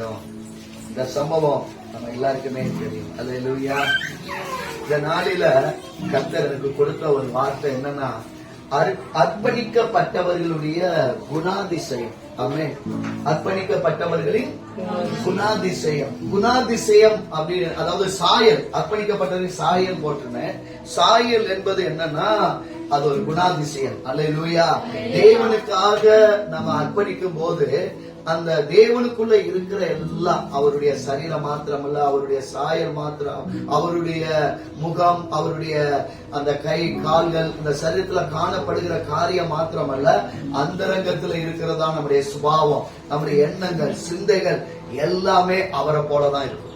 தெரியும். இந்த சம்பவம் நம்ம எல்லாருக்குமே தெரியும். அல்லேலூயா. இந்த நாளில கர்த்தர் எனக்கு கொடுத்த ஒரு வார்த்தை என்னன்னா, அர்ப்பணிக்கப்பட்டவர்களுடைய குணாதிசயம். ஆமென். அர்ப்பணிக்கப்பட்டவர்களின் குணாதிசயம். குணாதிசயம் அப்படின்னு, அதாவது சாயல். அர்ப்பணிக்கப்பட்டவர்களின் சாயல் போட்டுருந்தேன். சாயல் என்பது என்னன்னா, அது ஒரு குணாதிசயம். அல்லேலூயா. தேவனுக்காக நம்ம அர்ப்பணிக்கும் போது அந்த தேவனுக்குள்ள இருக்கிற எல்லாம், அவருடைய சரீரம் மாத்திரமல்ல, அவருடைய சாயல் மாத்திரம், அவருடைய முகம், அவருடைய அந்த கை கால்கள், இந்த சரீரத்துல காணப்படுகிற காரியம் மாத்திரமல்ல, அந்தரங்கத்துல இருக்கிறதா நம்முடைய சுபாவம், நம்முடைய எண்ணங்கள், சிந்தைகள் எல்லாமே அவரை போலதான் இருக்கும்.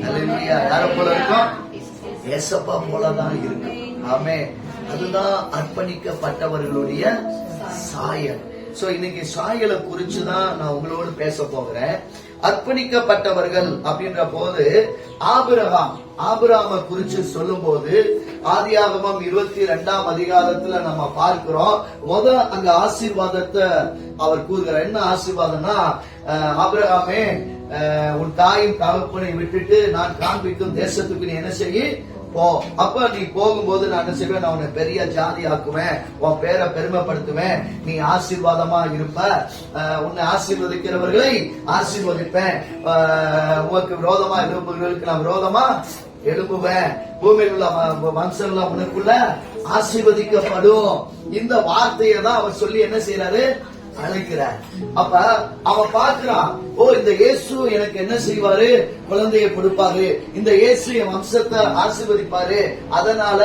அல்லேலூயா. யாரை போல இருக்கும்? ஏசப்பா போலதான் இருக்கும். ஆமே. அதுதான் அர்ப்பணிக்கப்பட்டவர்களுடைய சாயல். சோ இன்னைக்கு சாயலை குறிச்சுதான் நான் உங்களோடு பேச போகிறேன். அர்ப்பணிக்கப்பட்டவர்கள் அப்படின்ற போது ஆபிரகாம குறிச்சு சொல்லும் போது ஆதியாகமம் 22ஆம் அதிகாரத்துல நம்ம பார்க்கிறோம். அங்க ஆசீர்வாதத்தை அவர் கூறுகிறார். என்ன ஆசீர்வாதம்னா, ஆபிரகாமே, உன் தாயும் தகப்பனை விட்டுட்டு நான் காண்பிக்கும் தேசத்துக்கு நீ என்ன செய்ய போ. அப்ப நீ போகும்போது நான் என்ன செய்வேன், நான் உன்னை பெரிய ஜாதி ஆக்குவேன், உன் பேரை பெருமைப்படுத்துவேன், நீ ஆசீர்வாதமா இருப்ப, உன்னை ஆசீர்வதிக்கிறவர்களை ஆசீர்வதிப்பேன், உனக்கு விரோதமா எழுப்புகிறவர்களுக்கு நான் விரோதமா எழுப்புவேன், பூமியில் உள்ள வம்சங்கள் உனக்குள்ள ஆசீர்வதிக்கப்படும். இந்த வார்த்தையை தான் அவர் சொல்லி என்ன செய்யறாரு, அழைக்கிறார். அப்ப அவன் பார்க்கிறான், ஓ இந்த இயேசு எனக்கு என்ன செய்வாரு, குழந்தையை கொடுப்பாரு, இந்த இயேசு என் வம்சத்தை ஆசீர்வதிப்பாரு, அதனால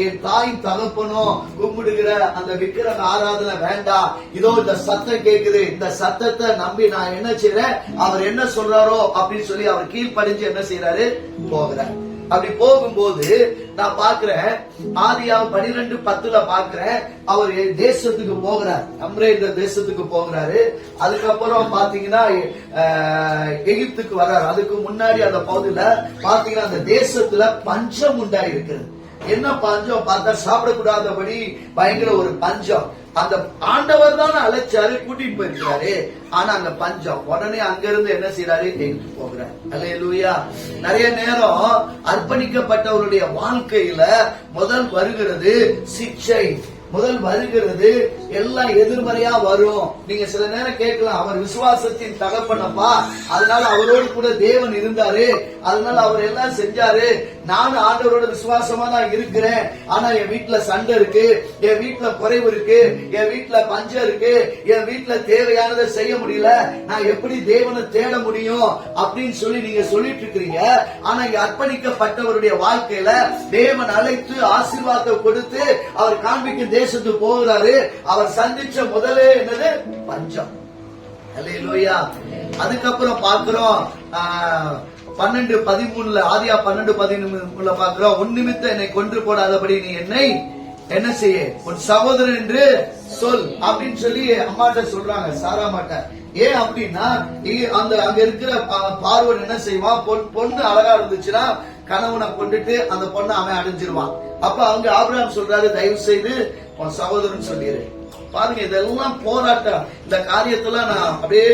என் தாயும் தகப்பனும் கும்பிடுகிற அந்த விக்கிரக ஆராதனை வேண்டாம், இதோ இந்த சத்தம் கேக்குது, இந்த சத்தத்தை நம்பி நான் என்ன செய்யறேன், அவர் என்ன சொல்றாரோ அப்படின்னு சொல்லி அவர் கீழ்ப்படிஞ்சு என்ன செய்யறாரு, போகிறார். அப்படி போகும்போது நான் பாக்குறேன், ஆதியாகமம் 12:10 பாக்குறேன், அவர் தேசத்துக்கு போகிறார், நம்மளே இந்த தேசத்துக்கு போகிறாரு. அதுக்கப்புறம் பாத்தீங்கன்னா எகிப்துக்கு வர்றாரு. அதுக்கு முன்னாடி அந்த பகுதியில பாத்தீங்கன்னா அந்த தேசத்துல பஞ்சம் உண்டாயிருக்கிறது. என்ன பஞ்சம் பார்த்தா, சாப்பிடக்கூடாதபடி பயங்கர ஒரு பஞ்சம். அந்த ஆண்டவர் தான் அழைச்சாரு, கூட்டிட்டு போயிருக்கிறாரு. ஆனா அங்க பஞ்சம். உடனே அங்க இருந்து என்ன செய்யறாரு, எகிப்து போகிறார். அல்லேலூயா. நிறைய நேரம் அர்ப்பணிக்கப்பட்டவருடைய வாழ்க்கையில முதல் வருகிறது சிக்ஷை, முதல் வருகிறது எல்லாம் எதிர்மறையா வரும். நீங்க சில நேரம் கேட்கலாம், அவர் விசுவாசத்தின் தகப்பனப்பா, அதனால அவரோடு கூட தேவன் இருந்தாரு, அதனால அவர் எல்லாம் செஞ்சாரு, நானும் ஆண்டவரோட விசுவாசமா தான் இருக்கிறேன், ஆனா என் வீட்டுல சண்டை இருக்கு, என் வீட்டுல குறைவு இருக்கு, என் வீட்டுல பஞ்சம் இருக்கு, என் வீட்டுல தேவையானதை செய்ய முடியல, நான் எப்படி தேவனை தேட முடியும் அப்படின்னு சொல்லி நீங்க சொல்லிட்டு இருக்கிறீங்க. ஆனா இங்க அர்ப்பணிக்கப்பட்டவருடைய வாழ்க்கையில தேவன் அழைத்து ஆசீர்வாதத்தை கொடுத்து அவர் காண்பிக்கும் தேசத்துக்கு போகிறாரு. அவர் சந்திச்ச முதலே என்னது, பஞ்சம். அல்லேலூயா. அதுக்கப்புறம் பார்க்கிறோம் 12:13 ஆதியா 12:13 பார்க்கிறோம், உன் நிமித்தம் என்னை கொன்று போடாதபடி நீ என்னை என்ன செய்ய, உன் சகோதரன் என்று சொல் அப்படின்னு சொல்லி அம்மாட்ட சொல்றாங்க, சாரா மாட்ட. ஏன் அப்படின்னா, அங்க இருக்கிற பார்வன் என்ன செய்வான், பொண்ணு அழகா இருந்துச்சுன்னா கணவனை கொண்டுட்டு அந்த பொண்ணை அவன் அடைஞ்சிருவான். அப்ப அவங்க ஆபிரகாம் சொல்றாரு, தயவு செய்து உன் சகோதரன் சொல்லிடு. பாருங்க, இதெல்லாம் போராட்டம். இந்த காரியத்துல நான் அப்படியே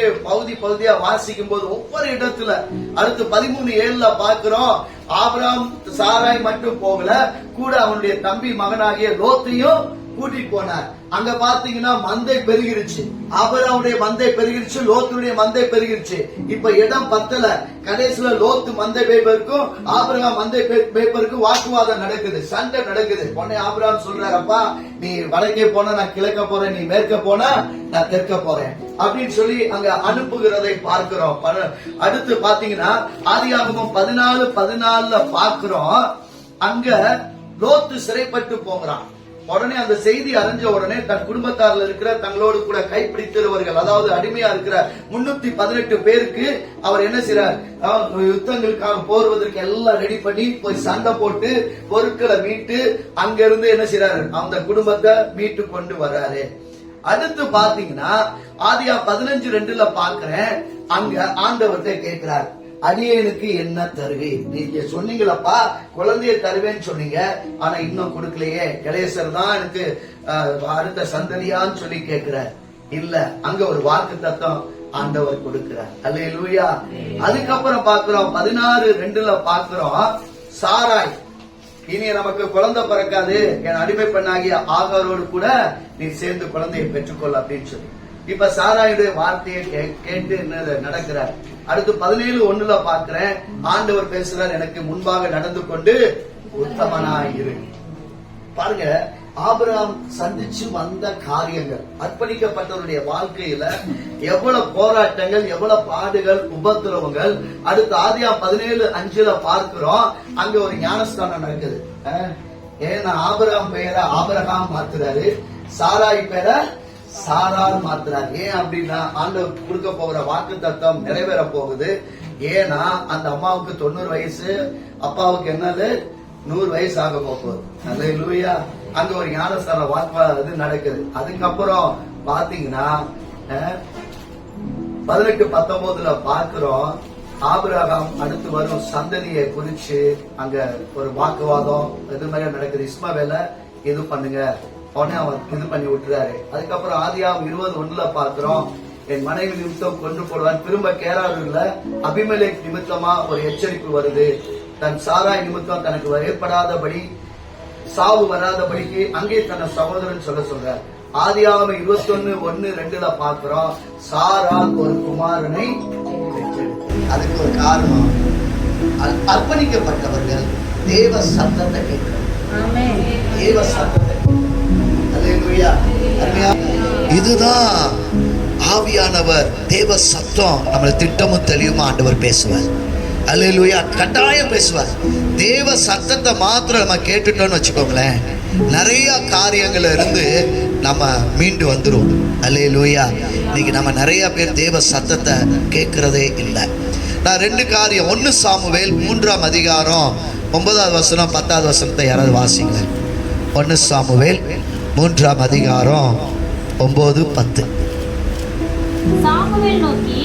பகுதியா வாசிக்கும் போது ஒவ்வொரு இடத்துல, அடுத்து 13:7 பார்க்கிறோம், ஆபிரகாம் சாராய் மட்டும் போகல, கூட அவனுடைய தம்பி மகனாகிய லோத்தையும் கூட்டிட்டு போனார். அங்க பாத்தீங்கன்னா மந்தை பெருகிருச்சு, ஆபிரகாமுடைய மந்தை பெருகிருச்சு, லோத்துடைய மந்தை பெருகிருச்சு. இப்ப இடம் பத்தல. கடைசியில லோத்து மந்தை பேப்பருக்கும் ஆபிரகாம் மந்தை பேப்பருக்கும் வாக்குவாதம் நடக்குது, சண்டை நடக்குது. உடனே ஆபிரகாம் சொல்றாரு, அப்பா நீ வடக்கே போனா நான் கிழக்க போறேன், நீ மேற்க போனா நான் தெற்க போறேன் அப்படின்னு சொல்லி அங்க அனுப்புகிறதை பார்க்கிறோம். அடுத்து பாத்தீங்கன்னா ஆதியாகமம் 14:14 பார்க்கிறோம், அங்க லோத்து சிறைப்பட்டு போகிறான். உடனே அந்த செய்தி அறிஞ்ச உடனே தன் குடும்பத்தாரில் இருக்கிற தங்களோடு கூட கைப்பிடித்தவர்கள், அதாவது அடிமையா இருக்கிற 318 பேருக்கு அவர் என்ன செய்யறார், யுத்தங்களுக்காக போடுவதற்கு எல்லாம் ரெடி பண்ணி போய் சண்டை போட்டு பொருட்களை மீட்டு அங்க இருந்து என்ன செய்யறாரு, அந்த குடும்பத்தை மீட்டு கொண்டு வர்றாரு. அடுத்து பாத்தீங்கன்னா ஆதியா 15:2 பாக்குறேன், அங்க ஆண்டவர்கிட்ட கேட்கிறார், அடியேனுக்கு என்ன தருவீர், நீங்க சொன்னீங்களப்பா குழந்தைய தருவேன்னு சொன்னீங்க, ஆனா இன்னும் கொடுக்கலையே, இளையசர் தான் எனக்கு அடுத்த சந்ததியான்னு சொல்லி கேட்கிறார். இல்ல, அங்க ஒரு வாக்கு தத்தம் ஆண்டவர் கொடுக்கிறார். அல்லேலூயா. அதுக்கப்புறம் பார்க்கிறோம் 16:2 பார்க்கிறோம், சாராய் இனி நமக்கு குழந்தை பிறக்காது, என் அடிமை பெண்ணாகிய ஆகாரோடு கூட நீ சேர்ந்து குழந்தையை பெற்றுக்கொள்ள அப்படின்னு சொல்லி. இப்ப சாராயுடைய வார்த்தையை கேட்டு என்ன நடக்கிறார். அடுத்து 17:1 பார்க்கிறேன், ஆண்டவர் பேசுறார், எனக்கு முன்பாக நடந்து கொண்டு உத்தமனாயிரு. பாருங்க, ஆபிரகாம் சந்திச்சு வந்த காரியங்கள், அர்ப்பணிக்கப்பட்டவருடைய வாழ்க்கையில எவ்வளவு போராட்டங்கள், எவ்வளவு பாடுகள், உபத்திரவங்கள். அடுத்து ஆதியாகமம் 17:5 பார்க்கிறோம், அங்க ஒரு ஞானஸ்தானம் நடக்குது. ஏன்னா ஆபிரகாம் பெயரை ஆபிரகாம் மாத்துறாரு, சாராய் பேரை சாரால் மாத்துறாரு. ஏன் அப்படின்னா ஆண்டவர் கொடுக்க போகிற வாக்கு தத்தம் நிறைவேற போகுது. ஏன்னா அந்த அம்மாவுக்கு 90 வயசு, அப்பாவுக்கு என்னது 100 வயசு ஆக போகுது. அல்லேலூயா. அங்க ஒரு ஞானஸ்தான வாக்கு நடக்குது. அதுக்கப்புறம் பாத்தீங்கன்னா 18-19 பார்க்கிறோம், ஆபிரகாம் அடுத்து வரும் சந்ததியை குறிச்சு அங்க ஒரு வாக்குவாதம் இது மாதிரி நடக்குது. இஸ்மவேல இது பண்ணுங்க, உடனே அவர் இது பண்ணி விட்டுறாரு. அதுக்கப்புறம் ஆதியாகமம் 20:1 பார்க்கிறோம், என் மனைவி நிமித்தம் கொண்டு போடுவான். திரும்ப கேராரூர்ல அபிமெலேக் நிமித்தமா ஒரு எச்சரிப்பு வருது, தன் சாராய் நிமித்தம் தனக்கு ஏற்படாதபடி சாவு வராதபடிக்கு அங்கே தன் சகோதரன் சொல்றார். ஆதியாகமம் 21:1-2 பார்க்கிறோம், சாரால் ஒரு குமாரனை பெற்றெடுத்தார். அதுக்கு ஒரு காரணம், அர்ப்பணிக்கப்பட்டவர்கள் தேவ சத்தத்தை கேட்கிறார். தேவ சத்தத்தை. அல்லேலூயா. இதுதான் ஆவியானவர், தேவ சத்தம் நம்மளை திட்டமும் தெளிவுமா ஆண்டவர் பேசுவார். அல்லேலூயா. கட்டாயம் பேசுவார். தேவ சத்தத்தை மாத்திரம் நம்ம கேட்டுட்டோம்னு வச்சுக்கோங்களேன், நிறைய காரியங்கள்ல இருந்து நம்ம மீண்டு வந்துரும். அல்லேலூயா. இன்னைக்கு நம்ம நிறைய பேர் தேவ சத்தத்தை கேட்கிறதே இல்லை. நான் 2 காரியம், 1 சாமுவேல் 3ஆம் அதிகாரம் 9வது வசனம் 10வது வசனத்தை யாராவது வாசிங்க. 1 சாமுவேல் 3ஆம் அதிகாரம் 9, 10. சாமுவேல் நோக்கி,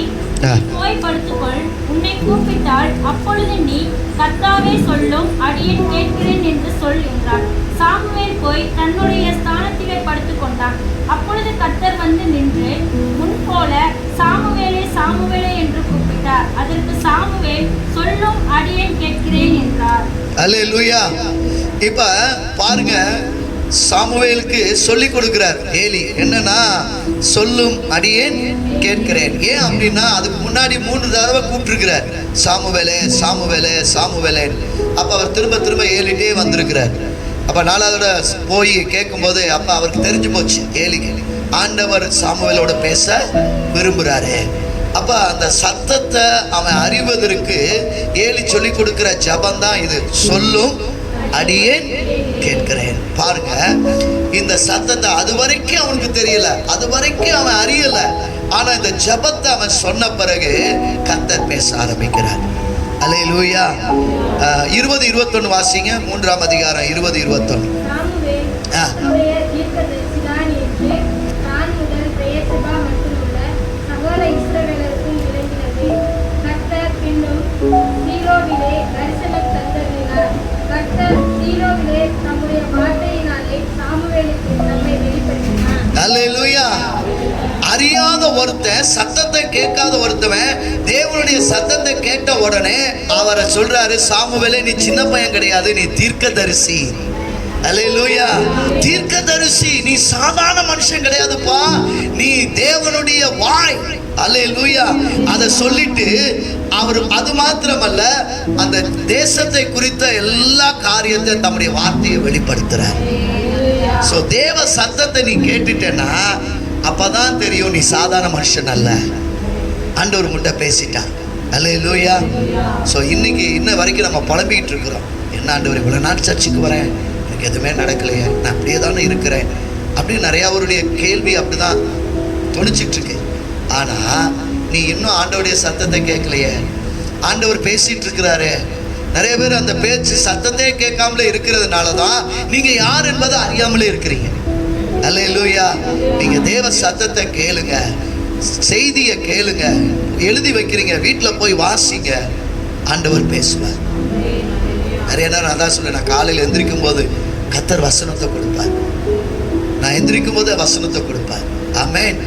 போய் படுத்துக்கொள், உன்னை கூப்பிட்டால் அப்பொழுது நீ கர்த்தாவே சொல்லும், அடியேன் கேட்கிறேன் என்று சொல் என்றார். சாமுவேல் போய் தன்னுடைய ஸ்தானத்திலே படுத்துக் கொண்டான். அப்பொழுது கர்த்தர் வந்து நின்று முன்போல சாமுவேலே சாமுவேலே என்று கூப்பிட்டார். அதற்கு சாமுவேல், சொல்லும், அடியேன் கேட்கிறேன் என்றார். அல்லேலூயா. இப்ப பாருங்க, சாமுவேலுக்கு சொல்லி கொடுக்கிறார் ஏலி, என்னன்னா சொல்லும், அடியேன் கேட்கிறேன். ஏன் அப்படின்னா அதுக்கு முன்னாடி 3 தடவை கூப்பிட்டுருக்கிறார், சாமுவேலே சாமுவேலே சாமுவேலே. அப்ப அவர் திரும்ப திரும்ப ஏலிட்டே வந்திருக்கிறார். அப்ப 4வது போய் கேட்கும் போது அப்ப அவருக்கு தெரிஞ்சு போச்சு, ஏலிக்கு ஆண்டவர் சாமுவேலோட பேச விரும்புறாரு. அப்ப அந்த சத்தத்தை அவன் அறிவதற்கு ஏலி சொல்லி கொடுக்கிற ஜபம் தான் இது, சொல்லும், அடியேன் கேட்கிறேன். பாருங்க, இந்த சத்தத்தை அது வரைக்கும் அவனுக்கு தெரியல, அது வரைக்கும் அவன் அறியல. ஆனா இந்த ஜபத்தை அவன் சொன்ன பிறகு கர்த்தர் பேச ஆரம்பிக்கிறார். அல்லேலூயா. 20-21 வாசிங்க. 3ஆம் அதிகாரம் 20-21. அறியாத ஒருத்தன், சத்தத்தை கேட்காத ஒருத்தவன் தேவனுடைய சத்தத்தை கேட்ட உடனே அவரை சொல்றாரு, சாமுவேலே நீ சின்ன பையன் கிடையாது, நீ தீர்க்கதரிசி. அல்லேலூயா. தீர்க்கதரிசி, நீ சாதாரண மனுஷன் கிடையாதுப்பா, நீ தேவனுடைய வாய். அல்லேலூயா. அதை சொல்லிட்டு அவர் அது மாத்திரமல்ல, அந்த தேசத்தை குறித்த எல்லா காரியத்தை தம்முடைய வார்த்தையை வெளிப்படுத்துறார். சோ தேவ சத்தத்தை நீ கேட்டுட்டேன்னா அப்பதான் தெரியும் நீ சாதாரண மனுஷன் அல்ல. ஆண்டவர் முட்ட பேசிட்டான். அல்லேலூயா. சோ இன்னைக்கு இன்ன வரைக்கும் நம்ம புலம்பிக்கிட்டு இருக்கிறோம், என்ன ஆண்டவர் இவ்வளவு நாள் சர்ச்சுக்கு வரேன், எனக்கு எதுவுமே நடக்கலையே, நான் அப்படியே தானே இருக்கிறேன் அப்படின்னு நிறையாவருடைய கேள்வி அப்படிதான் துணிச்சிட்டு இருக்கு. ஆனா நீ இன்னும் ஆண்டவருடைய சத்தத்தை கேட்கலையே. ஆண்டவர் பேசிட்டு இருக்கிறாரு. நிறைய பேர் அந்த பேச்சு சத்தத்தையே கேட்காமலே இருக்கிறதுனாலதான் நீங்க யார் என்பதை அறியாமலே இருக்கிறீங்க. அல்லேலூயா. நீங்க தேவ சத்தத்தை கேளுங்க, செய்தியை கேளுங்க, எழுதி வைக்கிறீங்க, வீட்டுல போய் வாசிங்க, ஆண்டவர் பேசுவார். நிறைய நேரம் அதான் சொல்ல, நான் காலையில் எந்திரிக்கும் போது கர்த்தர் வசனத்தை கொடுப்பார், நான் எந்திரிக்கும் போது வசனத்தை கொடுப்பார். ஆமென்.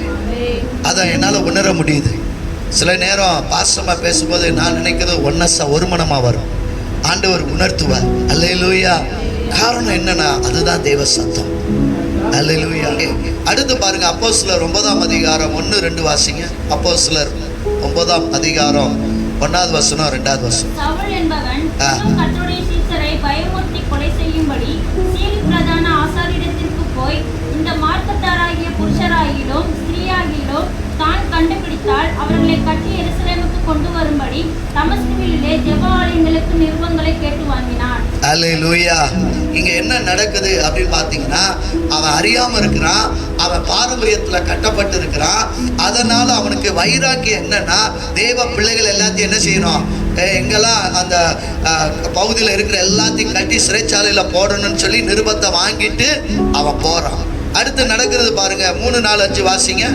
அதான் என்னால உணர முடியுது. சில நேரம் பாசமா பேசும்போது நான் நினைக்கிறது ஒன்னஸா ஒரு மனமா வரும். ஆண்டவர் உணர்த்துவார். அல்லேலூயா. காரணம் என்னன்னா அதுதான் தேவ சத்தம். அல்லேலூயா. அடுத்து பாருங்க, அப்போஸ்தலர் 9ஆம் அதிகாரம் 1-2 வாசிங்க. அப்போஸ்தலர் 9ஆம் அதிகாரம் 1வது வசனம் 2வது வசனம். சவுல் என்பவன் கர்த்தருடைய சீஷரை பயமுறுத்தி கொலை செய்யும்படி சீல் பிரதான ஆசாரியரிடத்திற்கு போய், இந்த மார்க்கத்தாராகிய புருஷராகிலும் ஸ்திரீயாகிலும் தான் கண்டுபிடித்தால் அவர்களை கட்டி எருசலேமுக்கு கொண்டு வரும்படி தமஸ்குவிலே ஜெப ஆலயங்களுக்கு நிருபங்களை கேட்டு வாங்கினான். அல்லேலூயா. இங்க என்ன நடக்குது அப்படின்னு பாத்தீங்கன்னா, அவன் அறியாம இருக்கிறான், அவன் பாரம்பரியத்துல கட்டப்பட்டு இருக்கிறான். அதனால அவனுக்கு வைராக்கியம் என்னன்னா, தேவ பிள்ளைகள் எல்லாத்தையும் என்ன செய்யணும், எங்கெல்லாம் அந்த பகுதியில் இருக்கிற எல்லாத்தையும் கட்டி சிறைச்சாலையில போடணும்னு சொல்லி நிருபத்தை வாங்கிட்டு அவன் போறான். அடுத்து நடக்கிறது பாருங்க, 3, 4, 5 வாசிங்க.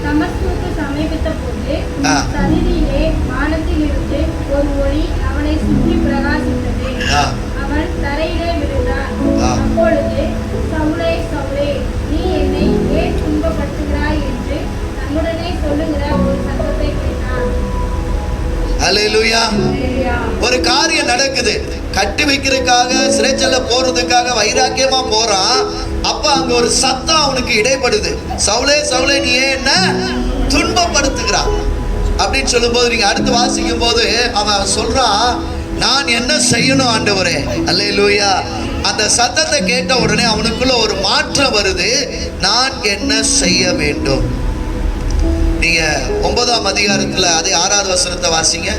தமஸ்குவுக்கு சமீபித்த போது சதிரிலே வானத்திலிருந்து ஒரு ஒளி அவனை சுற்றி பிரகாசித்தது. அவன் தரையிலே விழுந்தான். அப்பொழுது, சவுலே சவுலே, நீ என்னை ஏன் துன்பப்படுத்துகிறாய் என்று தன்னுடனே சொல்லுகிற ஒரு சத்தத்தை கேட்டான். அல்லேலூயா. ஒரு காரியம் நடக்குது, கட்டி வைக்கிறதுக்காக சிறைச்சாலை போறதுக்காக வைராக்கியமா போறான். அப்ப அங்க ஒரு சத்தம் அவனுக்கு இடைப்படுது. சவுலே சவுலே, நீ ஏன் என்ன துன்பப்படுத்துகிறான் அப்படின்னு சொல்லும் போது, நீங்க அடுத்து வாசிக்கும் போது அவன் சொல்றான், நான் என்ன செய்யணும் ஆண்டவரே. அல்லேலூயா. அந்த சத்தத்தை கேட்ட உடனே அவனுக்குள்ள ஒரு மாற்றம் வருது. நான் என்ன செய்ய வேண்டும்? நீங்க 9ஆம் அதிகாரத்துல அதே 6வது வசனத்தை வாசிங்க.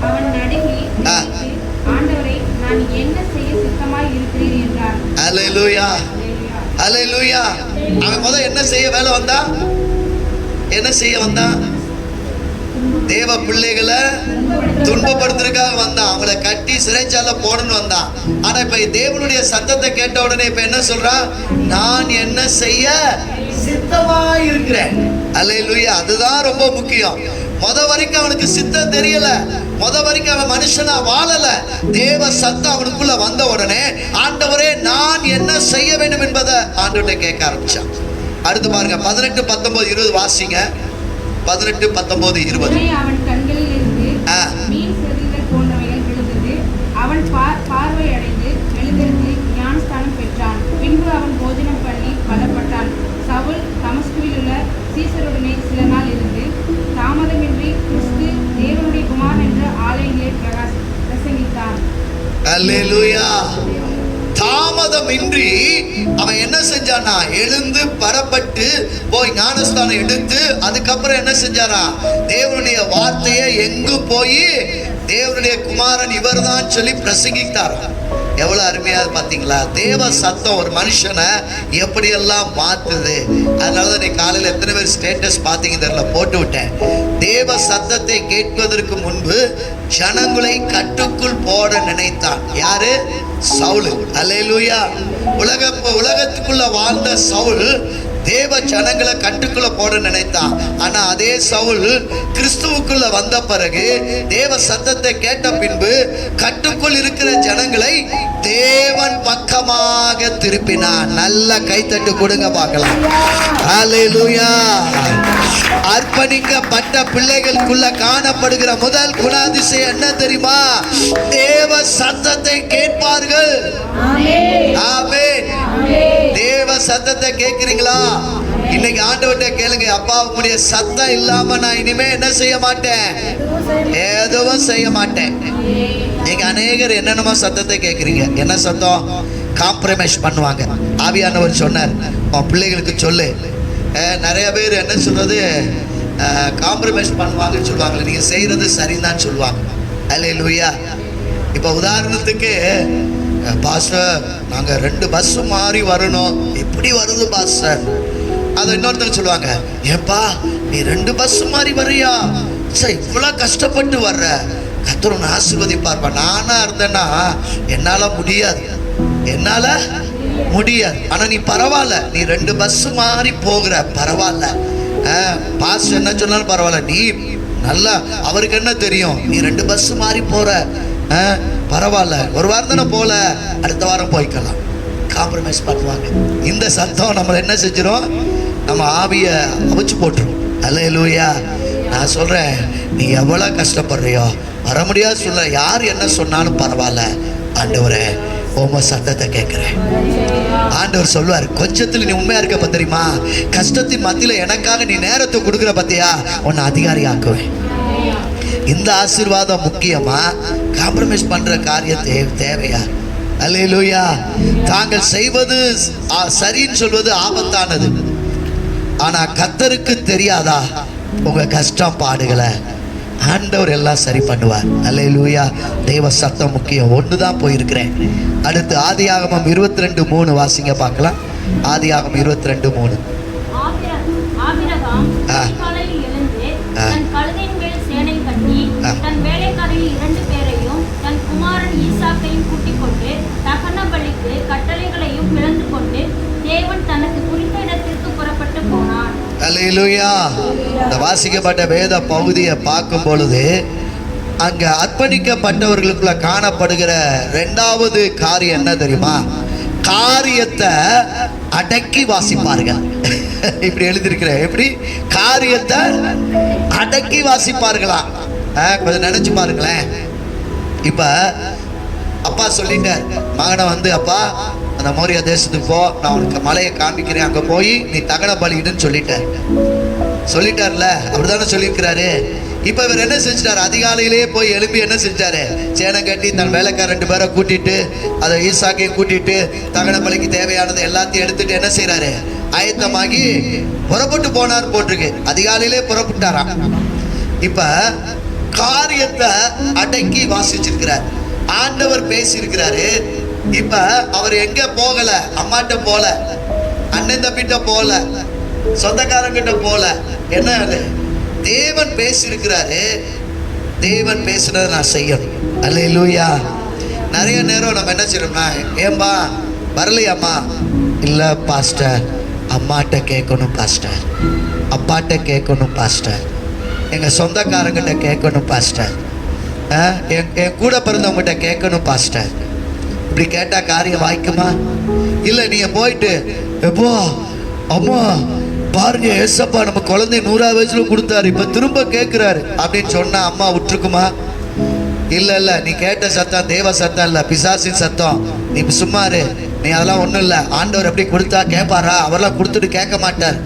அவன் நடுங்கி, ஆண்டவரே, நான் என்ன செய்ய சித்தமாய் இருக்கிறேன் என்றான். அல்லேலூயா. அல்லேலூயா. அவன் என்ன செய்ய வேலை வந்தா, என்ன செய்ய வந்தான்? தேவ பிள்ளைகளை துன்பப்படுத்துறதுக்காக வந்தான். அவங்கள கட்டி சிறைச்சாலை போடணும்னு வந்தான். ஆனா இப்ப தேவனுடைய சத்தத்தை கேட்ட உடனே இப்ப என்ன சொல்றான்? நான் என்ன செய்ய சித்தமா இருக்கிறேன். அல்லேலூயா. அதுதான் ரொம்ப முக்கியம். வரைக்கும் அவனுக்கு சித்தம் தெரியல, வரைக்கும் அவன் மனுஷனா வாழல. தேவ சத்தம் அவனுக்குள்ள வந்த உடனே, ஆண்டவரே நான் என்ன செய்ய வேண்டும் என்பதை ஆண்டவரை கேட்க ஆரம்பிச்சான். அடுத்து பாருங்க, 18, 19, 20 வாசிங்க. 18, 19, 20. அவன் கண்களில் இருந்து மீன் செதில்கள் போன்றவைகள் விழுந்தது. அவன் பார்வை அடைந்து எழுந்திருந்து ஞானஸ்தானம் பெற்றான். பின்பு அவன் போஜனம் பண்ணி பலப்பட்டான். சவுல் தமஸ்குவில் உள்ள சீசருடனே சில நாள் இருந்து தாமதமின்றி கிறிஸ்து தேவனுடைய குமாரன் என்ற ஆலயங்களை பிரசங்கித்தான். அல்லேலூயா. தாமதமின்றி அவன் என்ன செஞ்சானா, எழுந்து பரப்பட்டு போய் ஞானஸ்தானம் எடுத்து அதுக்கப்புறம் என்ன செஞ்சானா, தேவனுடைய வார்த்தையை எங்கு போய் தேவனுடைய குமாரன் இவர்தான் சொல்லி பிரசங்கித்தார். எவ்வளவு அருமையா பாத்தீங்களா? தேவ சத்தம் ஒரு மனுஷனை எப்படியெல்லாம் மாத்துது. அதனாலதான் நீ காலையில எத்தனை பேர் ஸ்டேட்டஸ் பாத்தீங்க தெரியல, போட்டு விட்டேன். தேவ சத்தத்தை கேட்பதற்கு முன்பு ஜனங்களை கட்டுக்குள் போட நினைத்தான். யாரு? சவுல். அல்லேலூயா. உலகத்துக்குள்ள வாழ்ந்த சவுல் தேவ ஜனங்களை கட்டுக்குள்ள போட நினைத்தான். ஆனா அதே சவுல் கிறிஸ்துவுக்குள்ள வந்த பிறகு தேவ சத்தத்தை கேட்ட பின்பு கட்டுக்குள் இருக்கிற ஜனங்களை தேவன் பக்கமாக திருப்பினான். நல்ல கைத்தட்டு கொடுங்க பார்க்கலாம். அல்லேலூயா. அர்ப்பணிக்கப்பட்ட பிள்ளைகளுக்குள்ள காணப்படுகிற முதல் குணாதிசயம் என்ன தெரியுமா? தேவ சத்தத்தை கேட்பார்கள். ஆமென். தேவ சத்தத்தை கேட்கிறீங்களா? இன்னைக்கு ஆண்டவர்கிட்ட கேளுங்க, அப்பா உங்களுடைய சத்தம் இல்லாம நான் இனிமே என்ன செய்ய மாட்டேன், எதுவும் செய்ய மாட்டேன். நீங்க அநேகர் என்னென்னமோ சத்தத்தை கேட்குறீங்க. என்ன சத்தம்? காம்ப்ரமைஸ் பண்ணுவாங்க. ஆவியானவர் சொன்னார், உன் பிள்ளைகளுக்கு சொல்லு. நிறைய பேர் என்ன சொல்றது, காம்ப்ரமைஸ் பண்ணுவாங்கன்னு சொல்லுவாங்களே, நீங்க செய்யறது சரிதான் சொல்லுவாங்க. அல்லேலூயா. இப்போ உதாரணத்துக்கு, பாஸ்டர் நாங்க 2 பஸ் மாறி வரணும். எப்படி வருது பாஸ்டர்? அதை இன்னொருத்தர் சொல்லுவாங்க, ஏப்பா நீ 2 பஸ் மாறி வர்றியா? சரி, இவ்வளவு கஷ்டப்பட்டு வர்ற, கர்த்தர் உன்னை ஆசீர்வதிப்பார்ப்பா. நானா இருந்தேன்னா என்னால முடியாது, ஆனா நீ பரவாயில்ல, நீ 2 பஸ் மாறி போகிற, பரவாயில்ல. பாஸ்டர் என்ன சொன்னாலும் பரவாயில்ல, நீ நல்லா, அவருக்கு என்ன தெரியும், நீ 2 பஸ் மாறி போற, பரவாயில்ல, ஒரு வாரம் தானே போல, அடுத்த வாரம் போய்க்கலாம். காம்ப்ரமைஸ் பண்ணுவாங்க. இந்த சத்தம் நம்மளை என்ன செஞ்சிடும்? நம்ம ஆவியை அவிச்சு போட்டுரும். அல்லேலூயா. நான் சொல்றேன், நீ எவ்வளவு கஷ்டப்படுறியோ வர முடியாது சொல்ல, யார் என்ன சொன்னாலும் பரவாயில்ல, ஆண்டவரே உம சத்தத்தை கேட்கிறேன். ஆண்டவர் சொல்லுவார், கொஞ்சத்துல நீ உண்மையா இருக்க தெரியுமா, கஷ்டத்தின் மத்தியில எனக்காக நீ நேரத்தை கொடுக்குற பத்தியா, உன்னை அதிகாரி ஆக்குவேன். இந்த ஆசீர்வாதம் முக்கியமா, காம்ப்ரமைஸ் பண்ற காரியம் தேவையா? அல்லேலூயா. தாங்கள் செய்வது சரின்னு சொல்வது ஆபத்தானது. ஆனா கர்த்தருக்கு தெரியாதா உங்க கஷ்டம் பாடுகளை? ஆண்டவர் எல்லாம் சரி பண்ணுவார். அல்லேலூயா. தேவ சத்தம் முக்கியம். ஒண்ணுதான் போயிருக்கிறேன். அடுத்து ஆதியாகமம் 22:3 வாசிங்க பார்க்கலாம். ஆதியாகமம் 22:3. ஆபிரகாம் அதிகாலையில் எழுந்து தன் கழுதையின் மேல் சேனை கட்டி தன் வேலைக்காரரில் 2 பேரையும் தன் குமாரன் ஈசாக்கையும் கூட்டிக் கொண்டு தகன பலிக்கு கட்டளைகளையும் பிளந்து கொண்டு தேவன் தனக்கு குறித்த இடத்திற்கு புறப்பட்டு போனான். அல்லேலூயா. இந்த வாசிக்கப்பட்ட வேத பகுதியை பார்க்கும் பொழுது அங்க அர்ப்பணிக்கப்பட்டவர்களுக்குள்ள காணப்படுகிற 2வது காரியம் என்ன தெரியுமா? காரியத்தை அடக்கி வாசிப்பார்கள். இப்படி எழுதியிருக்கிற, எப்படி காரியத்தை அடக்கி வாசிப்பார்களா? கொஞ்சம் நினைச்சு பாருங்களேன். இப்ப அப்பா சொல்லிட்டார், மகனை வந்து அப்பா அந்த மோரியா தேசத்துக்கு போ, நான் உனக்கு மலையை காமிக்கிறேன், அங்க போய் நீ தகன பலியிடுன்னு சொல்லிட்டார்ல, அப்படிதானே சொல்லியிருக்கிறாரு. இப்ப இவர் என்ன செஞ்சிட்டாரு? அதிகாலையிலேயே போய் எழுப்பி என்ன செஞ்சாரு? சேனம் கட்டி தன் வேலைக்கார 2 பேரை கூட்டிட்டு, அதை ஈசாக்கையும் கூட்டிட்டு, தகன பலிக்கு தேவையானது எல்லாத்தையும் எடுத்துட்டு என்ன செய்யறாரு? ஆயத்தமாகி புறப்பட்டு போனார் போட்டிருக்கு. அதிகாலையிலே புறப்பட்டாராம். இப்ப காரியத்தை அடக்கி வாசிச்சிருக்கிறார். ஆண்டவர் பேசியிருக்கிறாரு. இப்ப அவர் எங்க போகல, அம்மாட்ட போல, அண்ணன் தம்பிட்ட போல, சொந்தக்காரங்கிட்ட போல. என்ன அது? தேவன் பேசியிருக்கிறாரு. தேவன் பேசுனதை நான் செய்யணும். அல்லேலூயா. நிறைய நேரம் நம்ம என்ன செய்யணும்னா, ஏம்பா வரலையாம்மா? இல்ல பாஸ்டர், அம்மாட்ட கேட்கணும் பாஸ்டர், அப்பாட்ட கேட்கணும் பாஸ்டர், எங்க சொந்தக்காரங்கிட்ட கேட்கணும் பாஸ்டர், என் கூட பிறந்தவங்ககிட்ட கேட்கணும் பாஸ்டர். இப்படி கேட்டா காரியம் வாய்க்குமா? இல்ல நீங்க போயிட்டு எப்போ அம்மா பாருங்க, ஏசப்பா நம்ம குழந்தை 100ஆவது வயசுல கொடுத்தாரு, இப்ப திரும்ப கேட்கிறாரு அப்படின்னு சொன்னா அம்மா விட்டுருக்குமா? இல்ல நீ கேட்ட சத்தம் தேவ சத்தம் இல்ல, பிசாசின் சத்தம். நீ சும்மாரு, நீ அதெல்லாம் ஒண்ணும் இல்ல. ஆண்டவர் எப்படி கொடுத்தா கேட்பாரா? அவரெல்லாம் கொடுத்துட்டு கேட்க மாட்டார்.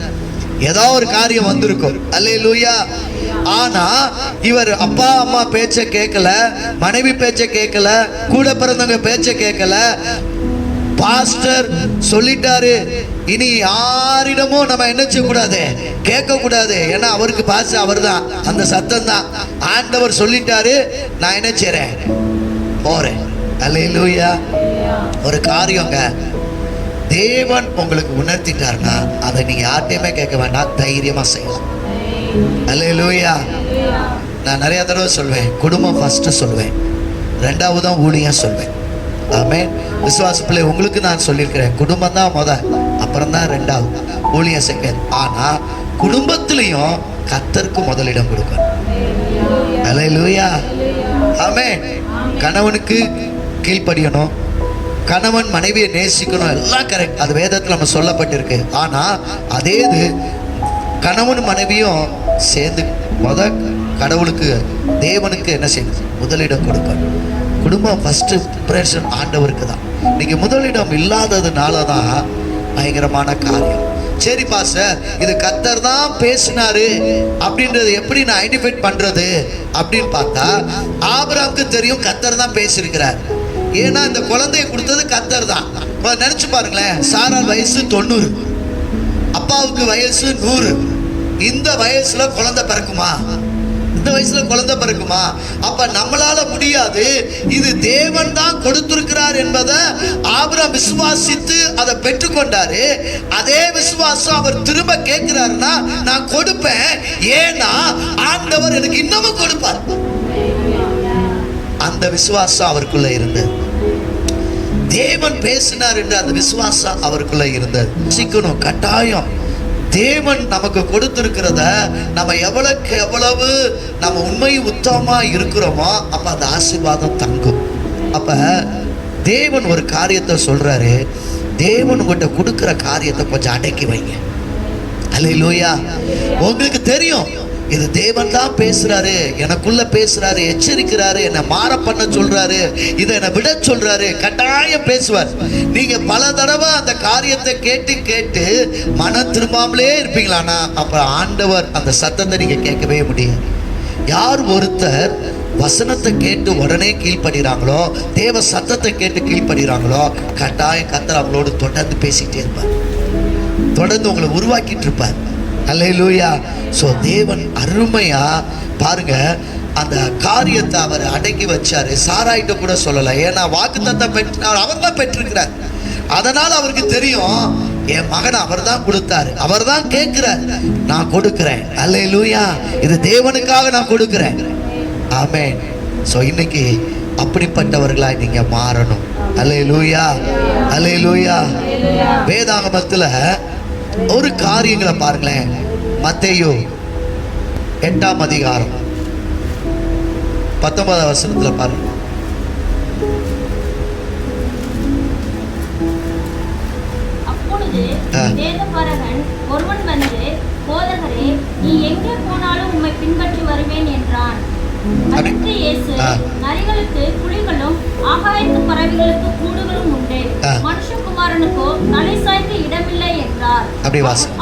ஏதோ ஒரு காரியம் வந்திருக்கும். அல்லேலூயா. ஆனா இவர் அப்பா அம்மா பேச்ச கேட்கல, மனைவி பேச்ச கேட்கல, கூட பிறந்தவங்க பேச்ச கேட்கல. பாஸ்டர் சொல்லிட்டாரு, இனி யாரிடமும் நம்ம என்ன செய்ய கூடாது, கேட்க கூடாது. ஏன்னா அவருக்கு பாஸ் அவர் தான், அந்த சத்தம் தான். ஆண்டவர் சொல்லிட்டாரு, நான் என்ன செய்றேன்? போறேன். அல்லேலூயா. ஒரு காரியங்க தேவன் உங்களுக்கு உணர்த்திட்டாருன்னா அதை நீங்க யார்ட்டையுமே கேட்க வேண்டாம், தைரியமா செய்யலாம். அல்லேலூயா. நான் நிறைய தடவை சொல்வேன், குடும்பம் ஃபர்ஸ்ட் சொல்வேன், 2வது ஊழியம் சொல்வேன். ஆமென். விசுவாச பிள்ளை உங்களுக்கு நான் சொல்லியிருக்கிறேன், குடும்பம் தான் முதல், அப்புறம் தான் 2வது, ஊழியம் செகண்ட். ஆனா குடும்பத்திலையும் கர்த்தருக்கு முதலிடம் கொடுக்கணும். அல்லேலூயா. ஆமென். கணவனுக்கு கீழ்ப்படியணும், கணவன் மனைவியை நேசிக்கணும், எல்லாம் கரெக்ட், அது வேதத்தில் நம்ம சொல்லப்பட்டிருக்கு. ஆனா அதே இது கணவன் மனைவியும் சேர்ந்து கடவுளுக்கு தேவனுக்கு என்ன செய்யணும்? முதலிடம் கொடுக்கணும். குடும்பம் ஃபர்ஸ்ட் ப்ரிபரேஷன் ஆண்டவருக்கு தான். நீங்க முதலிடம் இல்லாததுனால தான் பயங்கரமான காரியம். சரி பாஸ்டர், இது கர்த்தர் தான் பேசினாரு அப்படின்றது எப்படி நான் ஐடென்டிஃபை பண்றது அப்படின்னு பார்த்தா, ஆபிரகாமுக்கு தெரியும் கர்த்தர் தான் பேசியிருக்கிறார். ஏன்னா இந்த குழந்தையை கொடுத்தது கர்த்தர் தான். நினைச்சு பாருங்களேன், சாரா வயசு 90, அப்பாவுக்கு வயசு 100. இந்த வயசுல குழந்தை பிறக்குமா? இந்த வயசுல குழந்தை பிறக்குமா? அப்ப நம்மளால முடியாது, இது தேவன் தான் கொடுத்திருக்கிறார் என்பதை ஆபிரகாம் விசுவாசித்து அதை பெற்றுக்கொண்டாரு. அதே விசுவாசம் அவர் திரும்ப கேட்கிறாருன்னா நான் கொடுப்பேன், ஏன்னா ஆண்டவர் எனக்கு இன்னமும் கொடுப்பார். அந்த விசுவாசம் அவருக்குள்ள இருந்தது. தேவன் பேசினார் என்று அந்த விசுவாசம் அவருக்குள்ள இருந்தது. சிக்கணும் கட்டாயம். தேவன் நமக்கு கொடுத்திருக்கிறத நம்ம எவ்வளவு நம்ம உண்மை உத்தமமா இருக்கிறோமோ அப்ப அந்த ஆசீர்வாதம் தங்கும். அப்ப தேவன் ஒரு காரியத்தை சொல்றாரு, தேவன் உங்கள்கிட்ட கொடுக்கிற காரியத்தை கொஞ்சம் அடக்கி வைங்க. அல்லேலூயா. உங்களுக்கு தெரியும் இது தேவன் தான் பேசுறாரு, எனக்குள்ள பேசுறாரு, எச்சரிக்கிறாரு, என்னை மாற பண்ண சொல்றாரு, இதை என்னை விட சொல்றாரு, கட்டாயம் பேசுவார். நீங்க பல தடவை அந்த காரியத்தை கேட்டு கேட்டு மனம் திரும்பாமலே இருப்பீங்களானா அப்புறம் ஆண்டவர் அந்த சத்தத்தை நீங்க கேட்கவே முடியாது. யார் ஒருத்தர் வசனத்தை கேட்டு உடனே கீழ்ப்படுகிறாங்களோ, தேவ சத்தத்தை கேட்டு கீழ்ப்படுகிறாங்களோ, கட்டாயம் கர்த்தர் அவங்களோடு தொடர்ந்து பேசிக்கிட்டே இருப்பார், தொடர்ந்து உங்களை உருவாக்கிட்டு இருப்பார். அல்லேலூயா. ஸோ தேவன் அருமையா பாருங்க அந்த காரியத்தை அவர் அடக்கி வச்சாரு. சாராயிட்ட கூட சொல்லலை, ஏன்னா வாக்குத்தத்தம் பெற்றார், அவர் தான் பெற்றிருக்கிறார். அதனால அவருக்கு தெரியும் என் மகன் அவர் தான் கொடுத்தாரு, அவர் தான் கேட்கிறார், நான் கொடுக்கிறேன். அல்லேலூயா. இது தேவனுக்காக நான் கொடுக்கிறேன். ஆமென். ஸோ இன்னைக்கு அப்படிப்பட்டவர்களாய் நீங்க மாறணும். அல்லேலூயா, அல்லேலூயா. வேதாகமத்துல ஒரு காரியங்களை பாருங்களேன். மத்தேயு 8ஆம் அதிகாரம் 19ஆம் வசனத்துல பாருங்க. அப்பொழுது வேதபாரகன் ஒருவன் வந்து, போதகரே, நீ எங்கே போனாலும் உம்மை பின்பற்றி வருவேன் என்றான். அதற்கு இயேசு, நரிகளுக்கு குழிகளும் ஆகாயத்து பறவைகளுக்கு கூடுகளும் உண்டு, மனுஷகுமாரனுக்கோ தலை சாய்க்க இடமில்லை என்றார்.